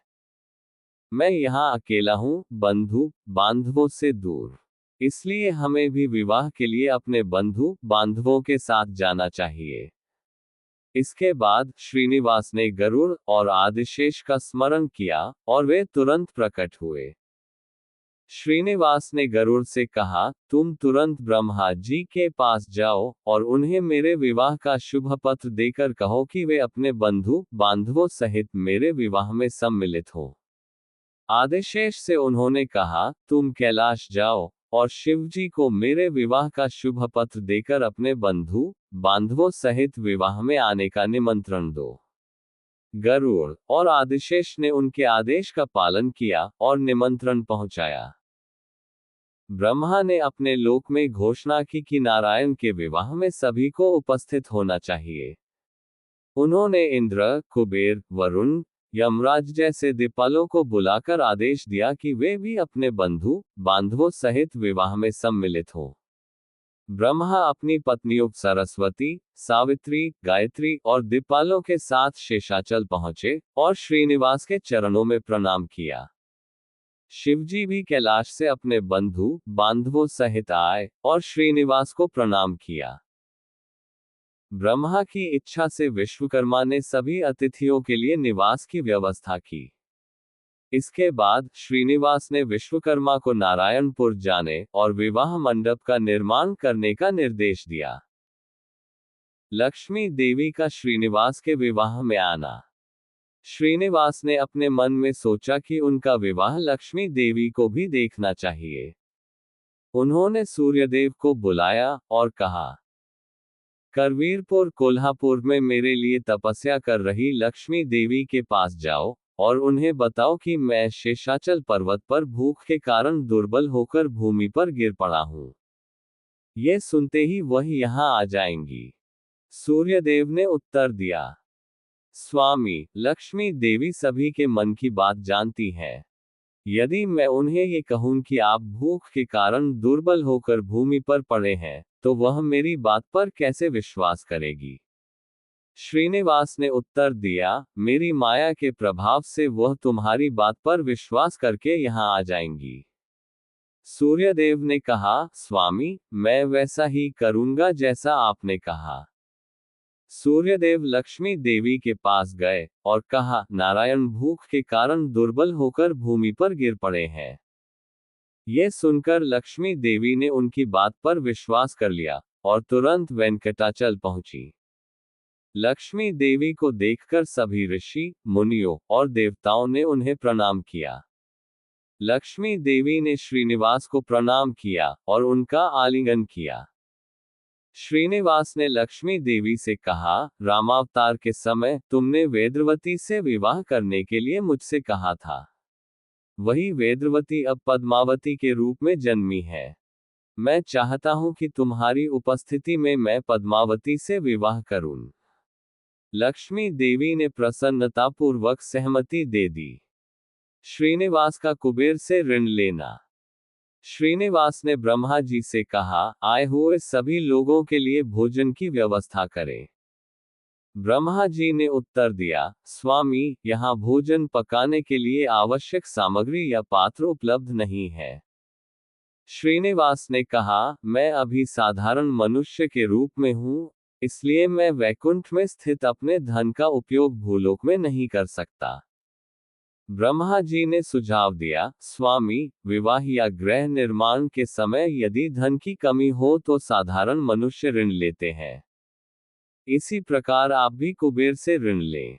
मैं यहाँ अकेला हूँ, बंधु बांधवों से दूर। इसलिए हमें भी विवाह के लिए अपने बंधु बांधवों के साथ जाना चाहिए। इसके बाद श्रीनिवास ने गरुड़ और आदिशेष का स्मरण किया और वे तुरंत प्रकट हुए। श्रीनिवास ने गरुड़ से कहा, तुम तुरंत ब्रह्मा जी के पास जाओ और उन्हें मेरे विवाह का शुभ पत्र देकर कहो कि वे अपने बंधु बांधवों सहित मेरे विवाह में सम्मिलित हो। आदिशेष से उन्होंने कहा, तुम कैलाश जाओ और शिवजी को मेरे विवाह का शुभ पत्र देकर अपने बंधु बांधवों सहित विवाह में आने का निमंत्रण दो। गरुड़ और आदिशेष ने उनके आदेश का पालन किया और निमंत्रण पहुंचाया। ब्रह्मा ने अपने लोक में घोषणा की कि नारायण के विवाह में सभी को उपस्थित होना चाहिए। उन्होंने इंद्र, कुबेर, वरुण, यमराज जैसे दिक्पालों को बुलाकर आदेश दिया कि वे भी अपने बंधु बांधवों सहित विवाह में सम्मिलित हों। ब्रह्मा अपनी पत्नियों सरस्वती, सावित्री, गायत्री और दिक्पालों के साथ शेषाचल पहुंचे और श्रीनिवास के चरणों में प्रणाम किया। शिवजी भी कैलाश से अपने बंधु बांधवों सहित आए और श्रीनिवास को प्रणाम किया। ब्रह्मा की इच्छा से विश्वकर्मा ने सभी अतिथियों के लिए निवास की व्यवस्था की। इसके बाद श्रीनिवास ने विश्वकर्मा को नारायणपुर जाने और विवाह मंडप का निर्माण करने का निर्देश दिया। लक्ष्मी देवी का श्रीनिवास के विवाह में आना। श्रीनिवास ने अपने मन में सोचा कि उनका विवाह लक्ष्मी देवी को भी देखना चाहिए। उन्होंने सूर्यदेव को बुलाया और कहा, करवीरपुर कोल्हापुर में मेरे लिए तपस्या कर रही लक्ष्मी देवी के पास जाओ और उन्हें बताओ कि मैं शेषाचल पर्वत पर भूख के कारण दुर्बल होकर भूमि पर गिर पड़ा हूं। ये सुनते ही वह यहां आ जाएंगी। सूर्यदेव ने उत्तर दिया, स्वामी, लक्ष्मी देवी सभी के मन की बात जानती है। यदि मैं उन्हें ये कहूं कि आप भूख के कारण दुर्बल होकर भूमि पर पड़े हैं, तो वह मेरी बात पर कैसे विश्वास करेगी? श्रीनिवास ने उत्तर दिया, मेरी माया के प्रभाव से वह तुम्हारी बात पर विश्वास करके यहाँ आ जाएंगी। सूर्यदेव ने कहा, स्वामी, मैं वैसा ही करूंगा जैसा आपने कहा। सूर्यदेव लक्ष्मी देवी के पास गए और कहा, नारायण भूख के कारण दुर्बल होकर भूमि पर गिर पड़े हैं। ये सुनकर लक्ष्मी देवी ने उनकी बात पर विश्वास कर लिया और तुरंत वेंकटाचल पहुंची। लक्ष्मी देवी को देखकर सभी ऋषि, मुनियों और देवताओं ने उन्हें प्रणाम किया। लक्ष्मी देवी ने श्रीनिवास को प्रणाम किया और उनका आलिंगन किया। श्रीनिवास ने लक्ष्मी देवी से कहा, रामावतार के समय तुमने वेदवती से विवाह करने के लिए मुझसे कहा था। वही वेदवती अब पद्मावती के रूप में जन्मी है। मैं चाहता हूं कि तुम्हारी उपस्थिति में मैं पद्मावती से विवाह करूं। लक्ष्मी देवी ने प्रसन्नतापूर्वक सहमति दे दी। श्रीनिवास का कुबेर से ऋण लेना। श्रीनिवास ने ब्रह्मा जी से कहा, आए हुए सभी लोगों के लिए भोजन की व्यवस्था करें। ब्रह्मा जी ने उत्तर दिया, स्वामी, यहाँ भोजन पकाने के लिए आवश्यक सामग्री या पात्र उपलब्ध नहीं है। श्रीनिवास ने कहा, मैं अभी साधारण मनुष्य के रूप में हूँ, इसलिए मैं वैकुंठ में स्थित अपने धन का उपयोग भूलोक में नहीं कर सकता। ब्रह्मा जी ने सुझाव दिया, स्वामी, विवाह या गृह निर्माण के समय यदि धन की कमी हो तो साधारण मनुष्य ऋण लेते हैं। इसी प्रकार आप भी कुबेर से ऋण लें।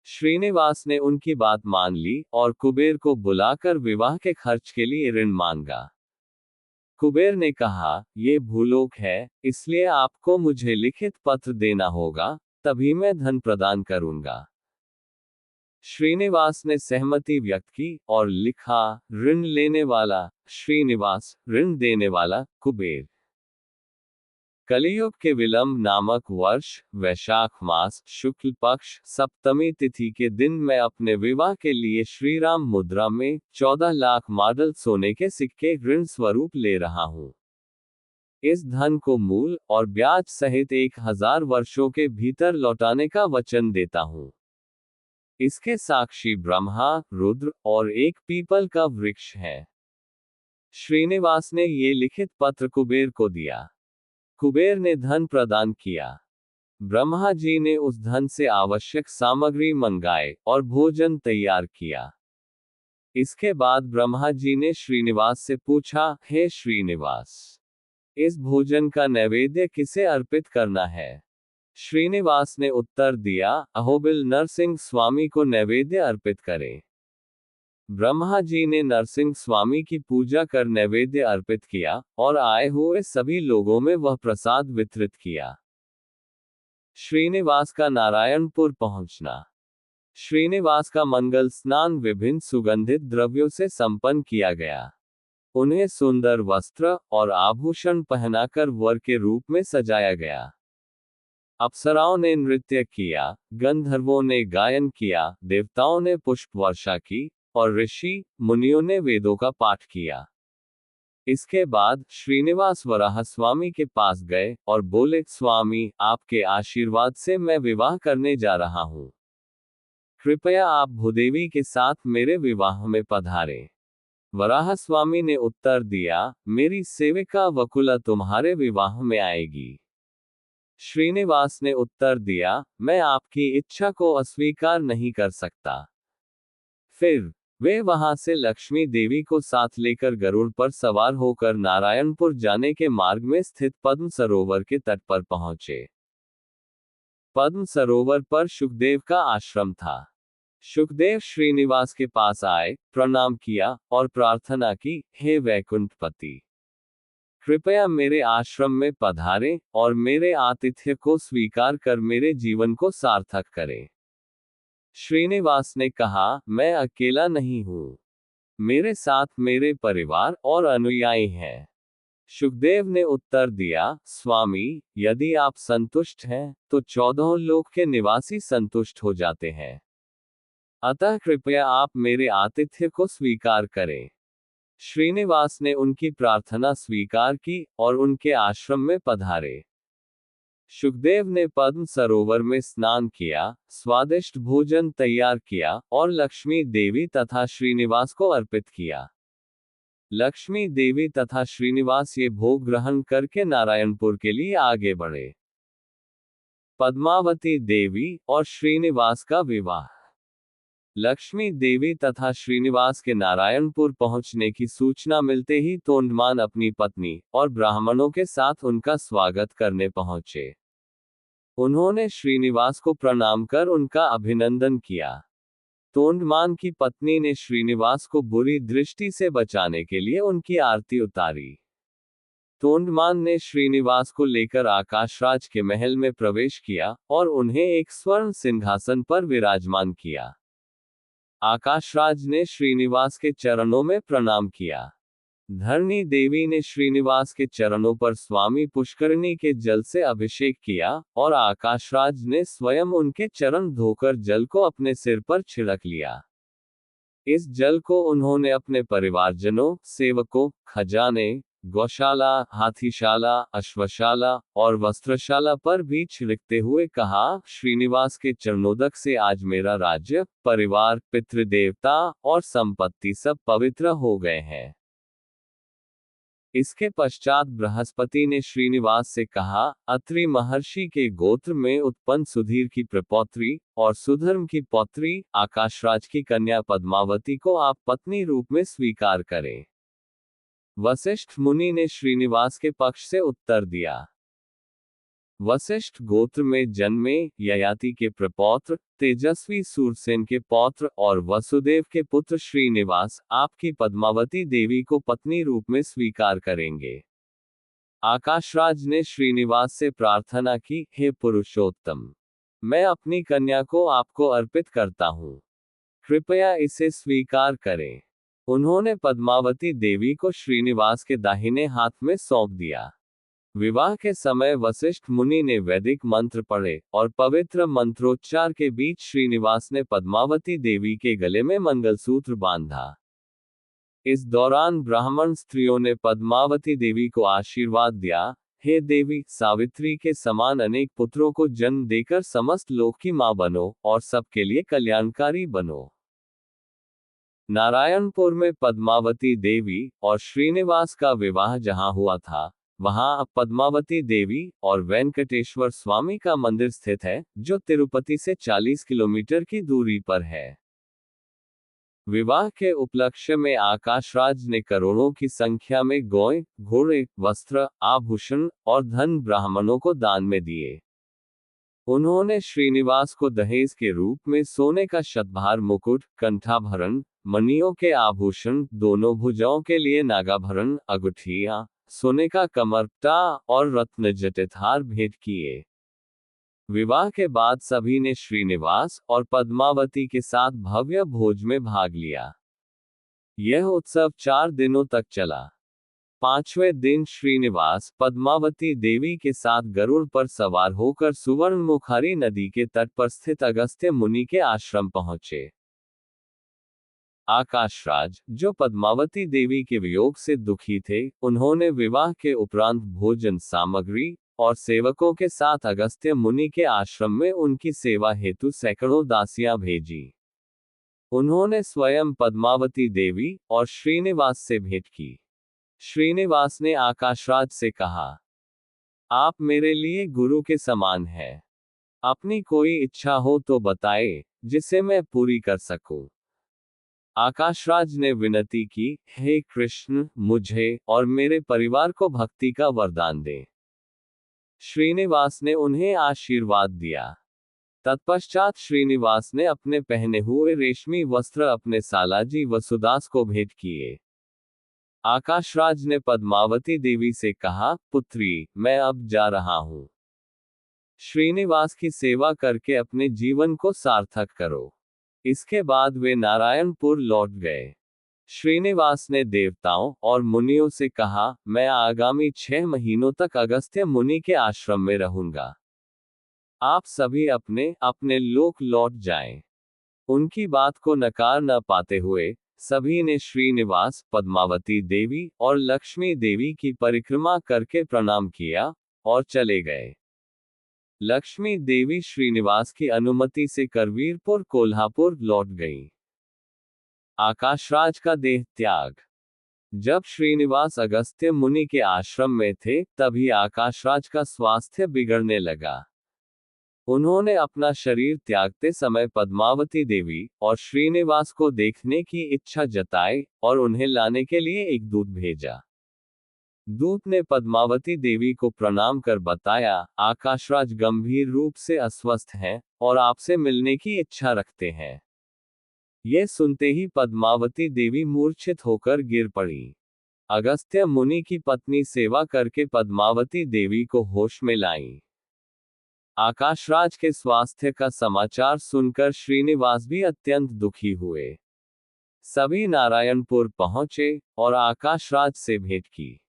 श्रीनिवास ने उनकी बात मान ली और कुबेर को बुलाकर विवाह के खर्च के लिए ऋण मांगा। कुबेर ने कहा, ये भूलोक है, इसलिए आपको मुझे लिखित पत्र देना होगा, तभी मैं धन प्रदान करूंगा। श्रीनिवास ने सहमति व्यक्त की और लिखा, ऋण लेने वाला श्रीनिवास, ऋण देने वाला कुबेर। कलियुग के विलंब नामक वर्ष वैशाख मास शुक्ल पक्ष सप्तमी तिथि के दिन मैं अपने विवाह के लिए श्रीराम मुद्रा में 14 लाख मॉडल सोने के सिक्के ऋण स्वरूप ले रहा हूं। इस धन को मूल और ब्याज सहित 1000 वर्षों के भीतर लौटाने का वचन देता हूं। इसके साक्षी ब्रह्मा, रुद्र और एक पीपल का वृक्ष है। श्रीनिवास ने ये लिखित पत्र कुबेर को दिया। कुबेर ने धन प्रदान किया। ब्रह्मा जी ने उस धन से आवश्यक सामग्री मंगाए और भोजन तैयार किया। इसके बाद ब्रह्मा जी ने श्रीनिवास से पूछा, हे श्रीनिवास, इस भोजन का नैवेद्य किसे अर्पित करना है? श्रीनिवास ने उत्तर दिया, अहोबिल नरसिंह स्वामी को नैवेद्य अर्पित करें। ब्रह्मा जी ने नरसिंह स्वामी की पूजा कर नैवेद्य अर्पित किया और आए हुए सभी लोगों में वह प्रसाद वितरित किया। श्रीनिवास का नारायणपुर पहुंचना। श्रीनिवास का मंगल स्नान विभिन्न सुगंधित द्रव्यों से संपन्न किया गया। उन्हें सुंदर वस्त्र और आभूषण पहनाकर वर के रूप में सजाया गया। अप्सराओं ने नृत्य किया, गंधर्वों ने गायन किया, देवताओं ने पुष्प वर्षा की और ऋषि मुनियों ने वेदों का पाठ किया। इसके बाद श्रीनिवास वराह स्वामी के पास गए और बोले, स्वामी, आपके आशीर्वाद से मैं विवाह करने जा रहा हूं। कृपया आप भूदेवी के साथ मेरे विवाह में पधारें। वराह स्वामी ने उत्तर दिया, मेरी सेविका वकुला तुम्हारे विवाह में आएगी। श्रीनिवास ने उत्तर दिया, मैं आपकी इच्छा को अस्वीकार नहीं कर सकता। फिर वे वहां से लक्ष्मी देवी को साथ लेकर गरुड़ पर सवार होकर नारायणपुर जाने के मार्ग में स्थित पद्म सरोवर के तट पर पहुंचे। पद्म सरोवर पर सुखदेव का आश्रम था। सुखदेव श्रीनिवास के पास आए, प्रणाम किया और प्रार्थना की, हे वैकुंठपति, कृपया मेरे आश्रम में पधारें और मेरे आतिथ्य को स्वीकार कर मेरे जीवन को सार्थक करें। श्रीनिवास ने कहा, मैं अकेला नहीं हूं। मेरे साथ मेरे परिवार और अनुयायी हैं। सुखदेव ने उत्तर दिया, स्वामी, यदि आप संतुष्ट हैं, तो 14 लोक के निवासी संतुष्ट हो जाते हैं। अतः कृपया आप मेरे आतिथ्य को स्वीकार करें। श्रीनिवास ने उनकी प्रार्थना स्वीकार की और उनके आश्रम में पधारे। सुखदेव ने पद्म सरोवर में स्नान किया, स्वादिष्ट भोजन तैयार किया और लक्ष्मी देवी तथा श्रीनिवास को अर्पित किया। लक्ष्मी देवी तथा श्रीनिवास ये भोग ग्रहण करके नारायणपुर के लिए आगे बढ़े। पद्मावती देवी और श्रीनिवास का विवाह। लक्ष्मी देवी तथा श्रीनिवास के नारायणपुर पहुंचने की सूचना मिलते ही तोंडमान अपनी पत्नी और ब्राह्मणों के साथ उनका स्वागत करने पहुंचे। उन्होंने श्रीनिवास को प्रणाम कर उनका अभिनंदन किया। तोंडमान की पत्नी ने श्रीनिवास को बुरी दृष्टि से बचाने के लिए उनकी आरती उतारी। तोंडमान ने श्रीनिवास को लेकर आकाशराज के महल में प्रवेश किया और उन्हें एक स्वर्ण सिंहासन पर विराजमान किया। आकाशराज ने श्रीनिवास के चरणों में प्रणाम किया। धरणी देवी ने श्रीनिवास के चरणों पर स्वामी पुष्करणी के जल से अभिषेक किया और आकाशराज ने स्वयं उनके चरण धोकर जल को अपने सिर पर छिड़क लिया। इस जल को उन्होंने अपने परिवारजनों, सेवकों, खजाने, गौशाला, हाथीशाला, अश्वशाला और वस्त्रशाला पर भी छिड़कते हुए कहा, श्रीनिवास के चरणोदक से आज मेरा राज्य, परिवार, पितृदेवता और संपत्ति सब पवित्र हो गए हैं। इसके पश्चात बृहस्पति ने श्रीनिवास से कहा, अत्रि महर्षि के गोत्र में उत्पन्न सुधीर की प्रपौत्री और सुधर्म की पौत्री आकाशराज की कन्या पद्मावती को आप पत्नी रूप में स्वीकार करें। वशिष्ठ मुनि ने श्रीनिवास के पक्ष से उत्तर दिया। वशिष्ठ गोत्र में जन्मे ययाति के प्रपौत्र, तेजस्वी सूरसेन के पौत्र और वसुदेव के पुत्र श्रीनिवास आपकी पद्मावती देवी को पत्नी रूप में स्वीकार करेंगे। आकाशराज ने श्रीनिवास से प्रार्थना की, हे पुरुषोत्तम, मैं अपनी कन्या को आपको अर्पित करता हूँ। कृपया इसे स्वीकार करें। उन्होंने पद्मावती देवी को श्रीनिवास के दाहिने हाथ में सौंप दिया। विवाह के समय वशिष्ठ मुनि ने वैदिक मंत्र पढ़े और पवित्र मंत्रोच्चार के बीच श्रीनिवास ने पद्मावती देवी के गले में मंगलसूत्र बांधा। इस दौरान ब्राह्मण स्त्रियों ने पद्मावती देवी को आशीर्वाद दिया, हे देवी, सावित्री के समान अनेक पुत्रों को जन्म देकर समस्त लोक की मां बनो और सबके लिए कल्याणकारी बनो। नारायणपुर में पद्मावती देवी और श्रीनिवास का विवाह जहां हुआ था, वहां अब पद्मावती देवी और वेंकटेश्वर स्वामी का मंदिर स्थित है, जो तिरुपति से 40 किलोमीटर की दूरी पर है। विवाह के उपलक्ष्य में आकाशराज ने करोड़ों की संख्या में गौएं, घोड़े, वस्त्र, आभूषण और धन ब्राह्मणों को दान में दिए। उन्होंने श्रीनिवास को दहेज के रूप में सोने का शतभार मुकुट, कंठाभरण, मणियों के आभूषण, दोनों भुजाओं के लिए नागाभरण, अंगूठियां, सोने का कमरपट्टा और रत्न जटित हार भेंट किए। विवाह के बाद सभी ने श्रीनिवास और पद्मावती के साथ भव्य भोज में भाग लिया। यह उत्सव 4 दिनों तक चला। 5वें दिन श्रीनिवास पद्मावती देवी के साथ गरुड़ पर सवार होकर सुवर्णमुखारी नदी के तट पर स्थित अगस्त्य मुनि के आश्रम पहुंचे। आकाशराज, जो पद्मावती देवी के वियोग से दुखी थे, उन्होंने विवाह के उपरांत भोजन सामग्री और सेवकों के साथ अगस्त्य मुनि के आश्रम में उनकी सेवा हेतु सैकड़ों दासियां भेजी। उन्होंने स्वयं पद्मावती देवी और श्रीनिवास से भेंट की। श्रीनिवास ने आकाशराज से कहा, आप मेरे लिए गुरु के समान हैं। अपनी कोई इच्छा हो तो बताए, जिसे मैं पूरी कर सकूं। आकाशराज ने विनती की, हे कृष्ण, मुझे और मेरे परिवार को भक्ति का वरदान दें। श्रीनिवास ने उन्हें आशीर्वाद दिया। तत्पश्चात श्रीनिवास ने अपने पहने हुए रेशमी वस्त्र अपने सालाजी वसुदास को भेंट किए। आकाशराज ने पद्मावती देवी से कहा, पुत्री, मैं अब जा रहा हूं। श्रीनिवास की सेवा करके अपने जीवन को सार्थक करो। इसके बाद वे नारायणपुर लौट गए। श्रीनिवास ने देवताओं और मुनियों से कहा, मैं आगामी 6 महीनों तक अगस्त्य मुनि के आश्रम में रहूंगा। आप सभी अपने अपने लोक लौट जाएं। उनकी बात को नकार न पाते हुए सभी ने श्रीनिवास, पद्मावती देवी और लक्ष्मी देवी की परिक्रमा करके प्रणाम किया और चले गए। लक्ष्मी देवी श्रीनिवास की अनुमति से करवीरपुर कोल्हापुर लौट गईं। आकाशराज का देह त्याग। जब श्रीनिवास अगस्त्य मुनि के आश्रम में थे, तभी आकाशराज का स्वास्थ्य बिगड़ने लगा। उन्होंने अपना शरीर त्यागते समय पद्मावती देवी और श्रीनिवास को देखने की इच्छा जताई और उन्हें लाने के लिए एक दूत भेजा। दूत ने पद्मावती देवी को प्रणाम कर बताया, आकाशराज गंभीर रूप से अस्वस्थ हैं और आपसे मिलने की इच्छा रखते हैं। यह सुनते ही पद्मावती देवी मूर्छित होकर गिर पड़ी। अगस्त्य मुनि की पत्नी सेवा करके पद्मावती देवी को होश में लाई। आकाशराज के स्वास्थ्य का समाचार सुनकर श्रीनिवास भी अत्यंत दुखी हुए। सभी नारायणपुर पहुंचे और आकाशराज से भेंट की।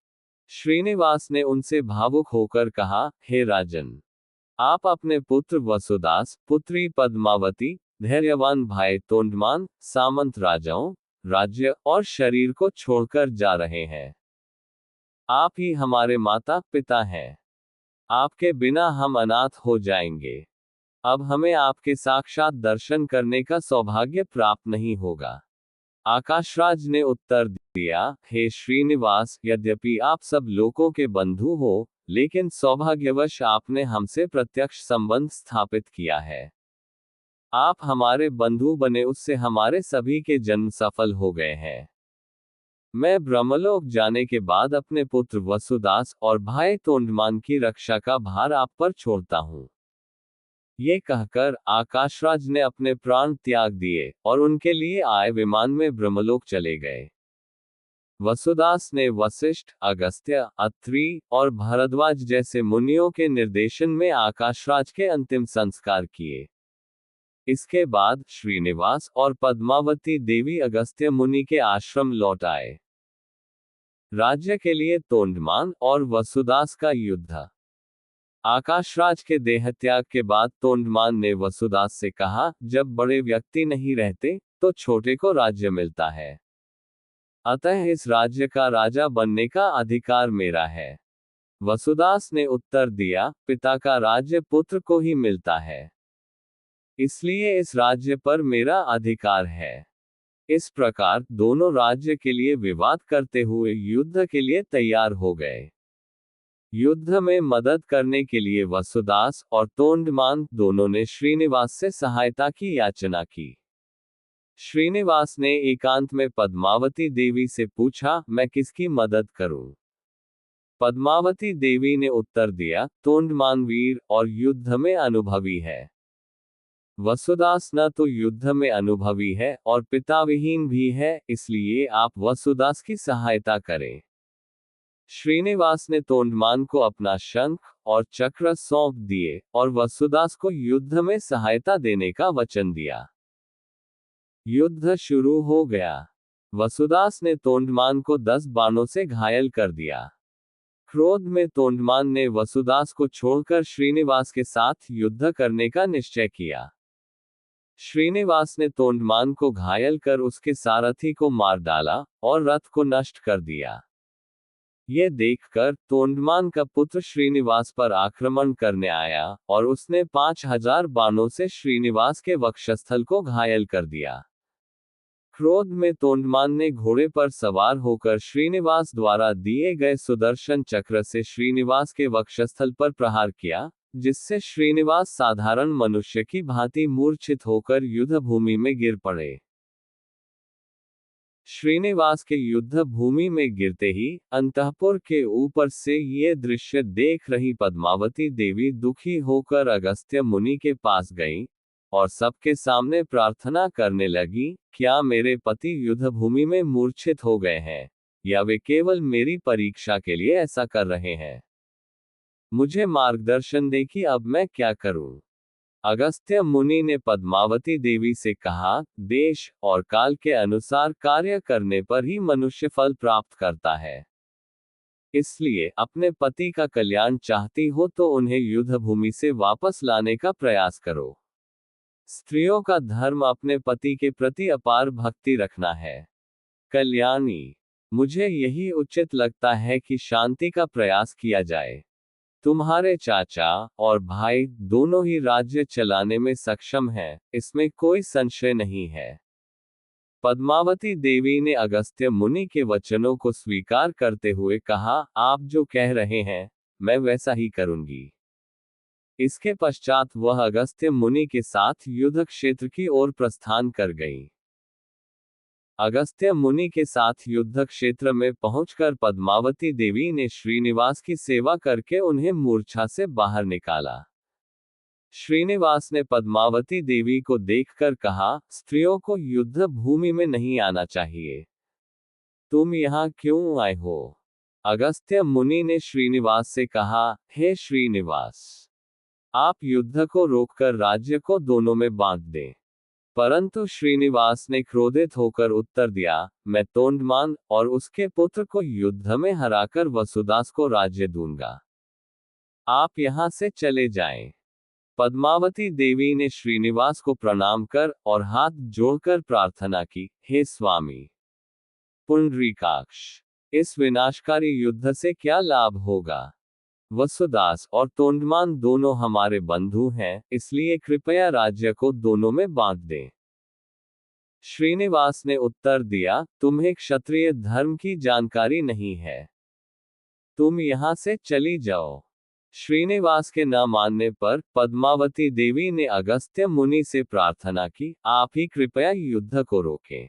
श्रीनिवास ने उनसे भावुक होकर कहा, हे राजन, आप अपने पुत्र वसुदास, पुत्री पद्मावती, धैर्यवान भाई तोंडमान, सामंत राजाओं, राज्य और शरीर को छोड़कर जा रहे हैं। आप ही हमारे माता पिता हैं। आपके बिना हम अनाथ हो जाएंगे। अब हमें आपके साक्षात दर्शन करने का सौभाग्य प्राप्त नहीं होगा। आकाशराज ने उत्तर दिया, हे श्रीनिवास, यद्यपि आप सब लोगों के बंधु हो, लेकिन सौभाग्यवश आपने हमसे प्रत्यक्ष संबंध स्थापित किया है। आप हमारे बंधु बने, उससे हमारे सभी के जन्म सफल हो गए हैं। मैं ब्रह्मलोक जाने के बाद अपने पुत्र वसुदास और भाई तोंडमान की रक्षा का भार आप पर छोड़ता हूं। ये कहकर आकाशराज ने अपने प्राण त्याग दिए और उनके लिए आए विमान में ब्रह्मलोक चले गए। वसुदास ने वशिष्ठ, अगस्त्य, अत्रि और भरद्वाज जैसे मुनियों के निर्देशन में आकाशराज के अंतिम संस्कार किए। इसके बाद श्रीनिवास और पद्मावती देवी अगस्त्य मुनि के आश्रम लौट आए। राज्य के लिए तोंडमान और वसुदास का युद्ध। आकाशराज के देहत्याग के बाद तोंडमान ने वसुदास से कहा, जब बड़े व्यक्ति नहीं रहते तो छोटे को राज्य मिलता है, अतः इस राज्य का राजा बनने का अधिकार मेरा है। वसुदास ने उत्तर दिया, पिता का राज्य पुत्र को ही मिलता है, इसलिए इस राज्य पर मेरा अधिकार है। इस प्रकार दोनों राज्य के लिए विवाद करते हुए युद्ध के लिए तैयार हो गए। युद्ध में मदद करने के लिए वसुदास और तोंडमान दोनों ने श्रीनिवास से सहायता की याचना की। श्रीनिवास ने एकांत में पद्मावती देवी से पूछा, मैं किसकी मदद करूं? पद्मावती देवी ने उत्तर दिया, तोंडमान वीर और युद्ध में अनुभवी है। वसुदास न तो युद्ध में अनुभवी है और पिता विहीन भी है, इसलिए आप वसुदास की सहायता करें। श्रीनिवास ने तोंडमान को अपना शंख और चक्र सौंप दिए और वसुदास को युद्ध में सहायता देने का वचन दिया। युद्ध शुरू हो गया। वसुदास ने तोंडमान को 10 बाणों से घायल कर दिया। क्रोध में तोंडमान ने वसुदास को छोड़कर श्रीनिवास के साथ युद्ध करने का निश्चय किया। श्रीनिवास ने तोंडमान को घायल कर उसके सारथी को मार डाला और रथ को नष्ट कर दिया। ये देखकर तोंडमान का पुत्र श्रीनिवास पर आक्रमण करने आया और उसने 5000 बाणों से श्रीनिवास के वक्षस्थल को घायल कर दिया। क्रोध में तोंडमान ने घोड़े पर सवार होकर श्रीनिवास द्वारा दिए गए सुदर्शन चक्र से श्रीनिवास के वक्षस्थल पर प्रहार किया, जिससे श्रीनिवास साधारण मनुष्य की भांति मूर्छित होकर युद्ध भूमि में गिर पड़े। श्रीनिवास के युद्ध भूमि में गिरते ही अंतःपुर के ऊपर से ये दृश्य देख रही पद्मावती देवी दुखी होकर अगस्त्य मुनि के पास गईं और सबके सामने प्रार्थना करने लगी, क्या मेरे पति युद्ध भूमि में मूर्छित हो गए हैं, या वे केवल मेरी परीक्षा के लिए ऐसा कर रहे हैं? मुझे मार्गदर्शन दे कि अब मैं क्या करूं। अगस्त्य मुनि ने पद्मावती देवी से कहा, देश और काल के अनुसार कार्य करने पर ही मनुष्य फल प्राप्त करता है। इसलिए अपने पति का कल्याण चाहती हो तो उन्हें युद्ध भूमि से वापस लाने का प्रयास करो। स्त्रियों का धर्म अपने पति के प्रति अपार भक्ति रखना है। कल्याणी, मुझे यही उचित लगता है कि शांति का प्रयास किया जाए। तुम्हारे चाचा और भाई दोनों ही राज्य चलाने में सक्षम हैं, इसमें कोई संशय नहीं है। पद्मावती देवी ने अगस्त्य मुनि के वचनों को स्वीकार करते हुए कहा, आप जो कह रहे हैं मैं वैसा ही करूंगी। इसके पश्चात वह अगस्त्य मुनि के साथ युद्ध क्षेत्र की ओर प्रस्थान कर गई। अगस्त्य मुनि के साथ युद्ध क्षेत्र में पहुंचकर पद्मावती देवी ने श्रीनिवास की सेवा करके उन्हें मूर्छा से बाहर निकाला। श्रीनिवास ने पद्मावती देवी को देखकर कहा, स्त्रियों को युद्ध भूमि में नहीं आना चाहिए। तुम यहाँ क्यों आए हो? अगस्त्य मुनि ने श्रीनिवास से कहा, हे श्रीनिवास, आप युद्ध को रोककर राज्य को दोनों में बांट दें। परंतु श्रीनिवास ने क्रोधित होकर उत्तर दिया, मैं तोंडमान और उसके पुत्र को युद्ध में हराकर वसुदास को राज्य दूंगा। आप यहाँ से चले जाएं। पद्मावती देवी ने श्रीनिवास को प्रणाम कर और हाथ जोड़कर प्रार्थना की, हे स्वामी पुंडरीकाक्ष, इस विनाशकारी युद्ध से क्या लाभ होगा? वसुदास और तोंडमान दोनों हमारे बंधु हैं, इसलिए कृपया राज्य को दोनों में बांट दें। श्रीनिवास ने उत्तर दिया, तुम्हें क्षत्रिय धर्म की जानकारी नहीं है। तुम यहाँ से चली जाओ। श्रीनिवास के न मानने पर पद्मावती देवी ने अगस्त्य मुनि से प्रार्थना की, आप ही कृपया युद्ध को रोकें।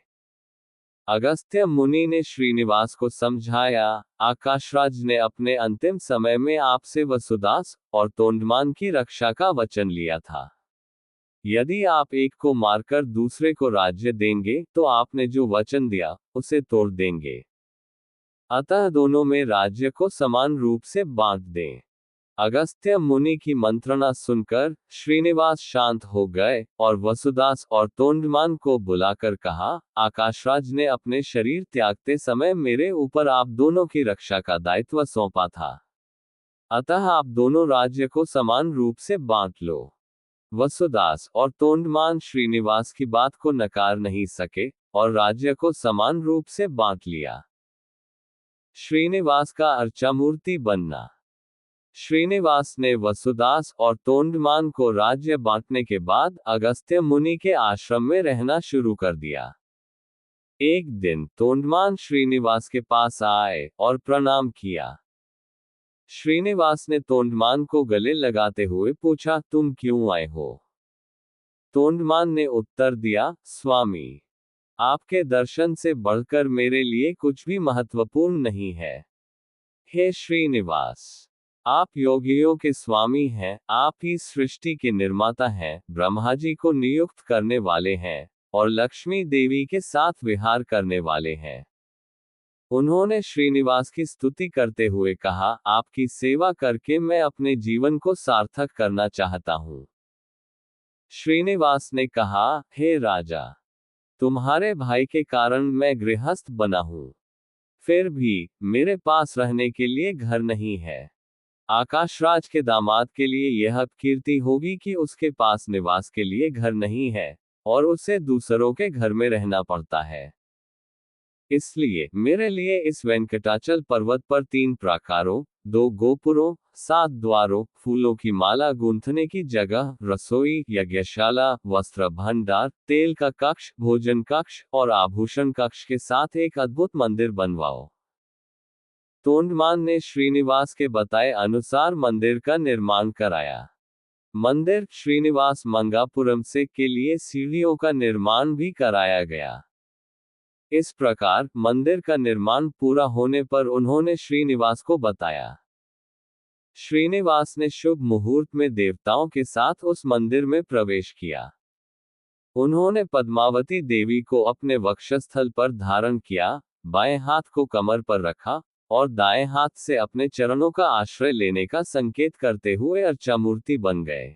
अगस्त्य मुनि ने श्रीनिवास को समझाया, आकाशराज ने अपने अंतिम समय में आपसे वसुदास और तोंडमान की रक्षा का वचन लिया था। यदि आप एक को मारकर दूसरे को राज्य देंगे तो आपने जो वचन दिया उसे तोड़ देंगे। अतः दोनों में राज्य को समान रूप से बांट दें। अगस्त्य मुनि की मंत्रणा सुनकर श्रीनिवास शांत हो गए और वसुदास और तोंडमान को बुलाकर कहा, आकाशराज ने अपने शरीर त्यागते समय मेरे ऊपर आप दोनों की रक्षा का दायित्व सौंपा था। अतः आप दोनों राज्य को समान रूप से बांट लो। वसुदास और तोंडमान श्रीनिवास की बात को नकार नहीं सके और राज्य को समान रूप से बांट लिया। श्रीनिवास का अर्चामूर्ति बनना। श्रीनिवास ने वसुदास और तोंडमान को राज्य बांटने के बाद अगस्त्य मुनि के आश्रम में रहना शुरू कर दिया। एक दिन तोंडमान श्रीनिवास के पास आए और प्रणाम किया। श्रीनिवास ने तोंडमान को गले लगाते हुए पूछा, तुम क्यों आए हो? तोंडमान ने उत्तर दिया, स्वामी, आपके दर्शन से बढ़कर मेरे लिए कुछ भी महत्वपूर्ण नहीं है। हे श्रीनिवास, आप योगियों के स्वामी हैं, आप ही सृष्टि के निर्माता हैं, ब्रह्मा जी को नियुक्त करने वाले हैं और लक्ष्मी देवी के साथ विहार करने वाले हैं। उन्होंने श्रीनिवास की स्तुति करते हुए कहा, आपकी सेवा करके मैं अपने जीवन को सार्थक करना चाहता हूँ। श्रीनिवास ने कहा, हे राजा, तुम्हारे भाई के कारण मैं गृहस्थ बना हूँ। फिर भी मेरे पास रहने के लिए घर नहीं है। आकाशराज के दामाद के लिए यह कीर्ति होगी कि उसके पास निवास के लिए घर नहीं है और उसे दूसरों के घर में रहना पड़ता है। इसलिए मेरे लिए इस वेंकटाचल पर्वत पर 3 प्राकारों, 2 गोपुरों, 7 द्वारों, फूलों की माला गूंथने की जगह, रसोई, यज्ञशाला, वस्त्र भंडार, तेल का कक्ष, भोजन कक्ष और आभूषण कक्ष के साथ एक अद्भुत मंदिर बनवाओ। तोंडमान ने श्रीनिवास के बताए अनुसार मंदिर का निर्माण कराया। मंदिर श्रीनिवास मंगापुरम से के लिए सीढ़ियों का निर्माण भी कराया गया। इस प्रकार मंदिर का निर्माण पूरा होने पर उन्होंने श्रीनिवास को बताया। श्रीनिवास ने शुभ मुहूर्त में देवताओं के साथ उस मंदिर में प्रवेश किया। उन्होंने पद्मावती देवी को अपने वक्षस्थल पर धारण किया, बाएं हाथ को कमर पर रखा और दाएं हाथ से अपने चरणों का आश्रय लेने का संकेत करते हुए अर्चामूर्ति बन गए।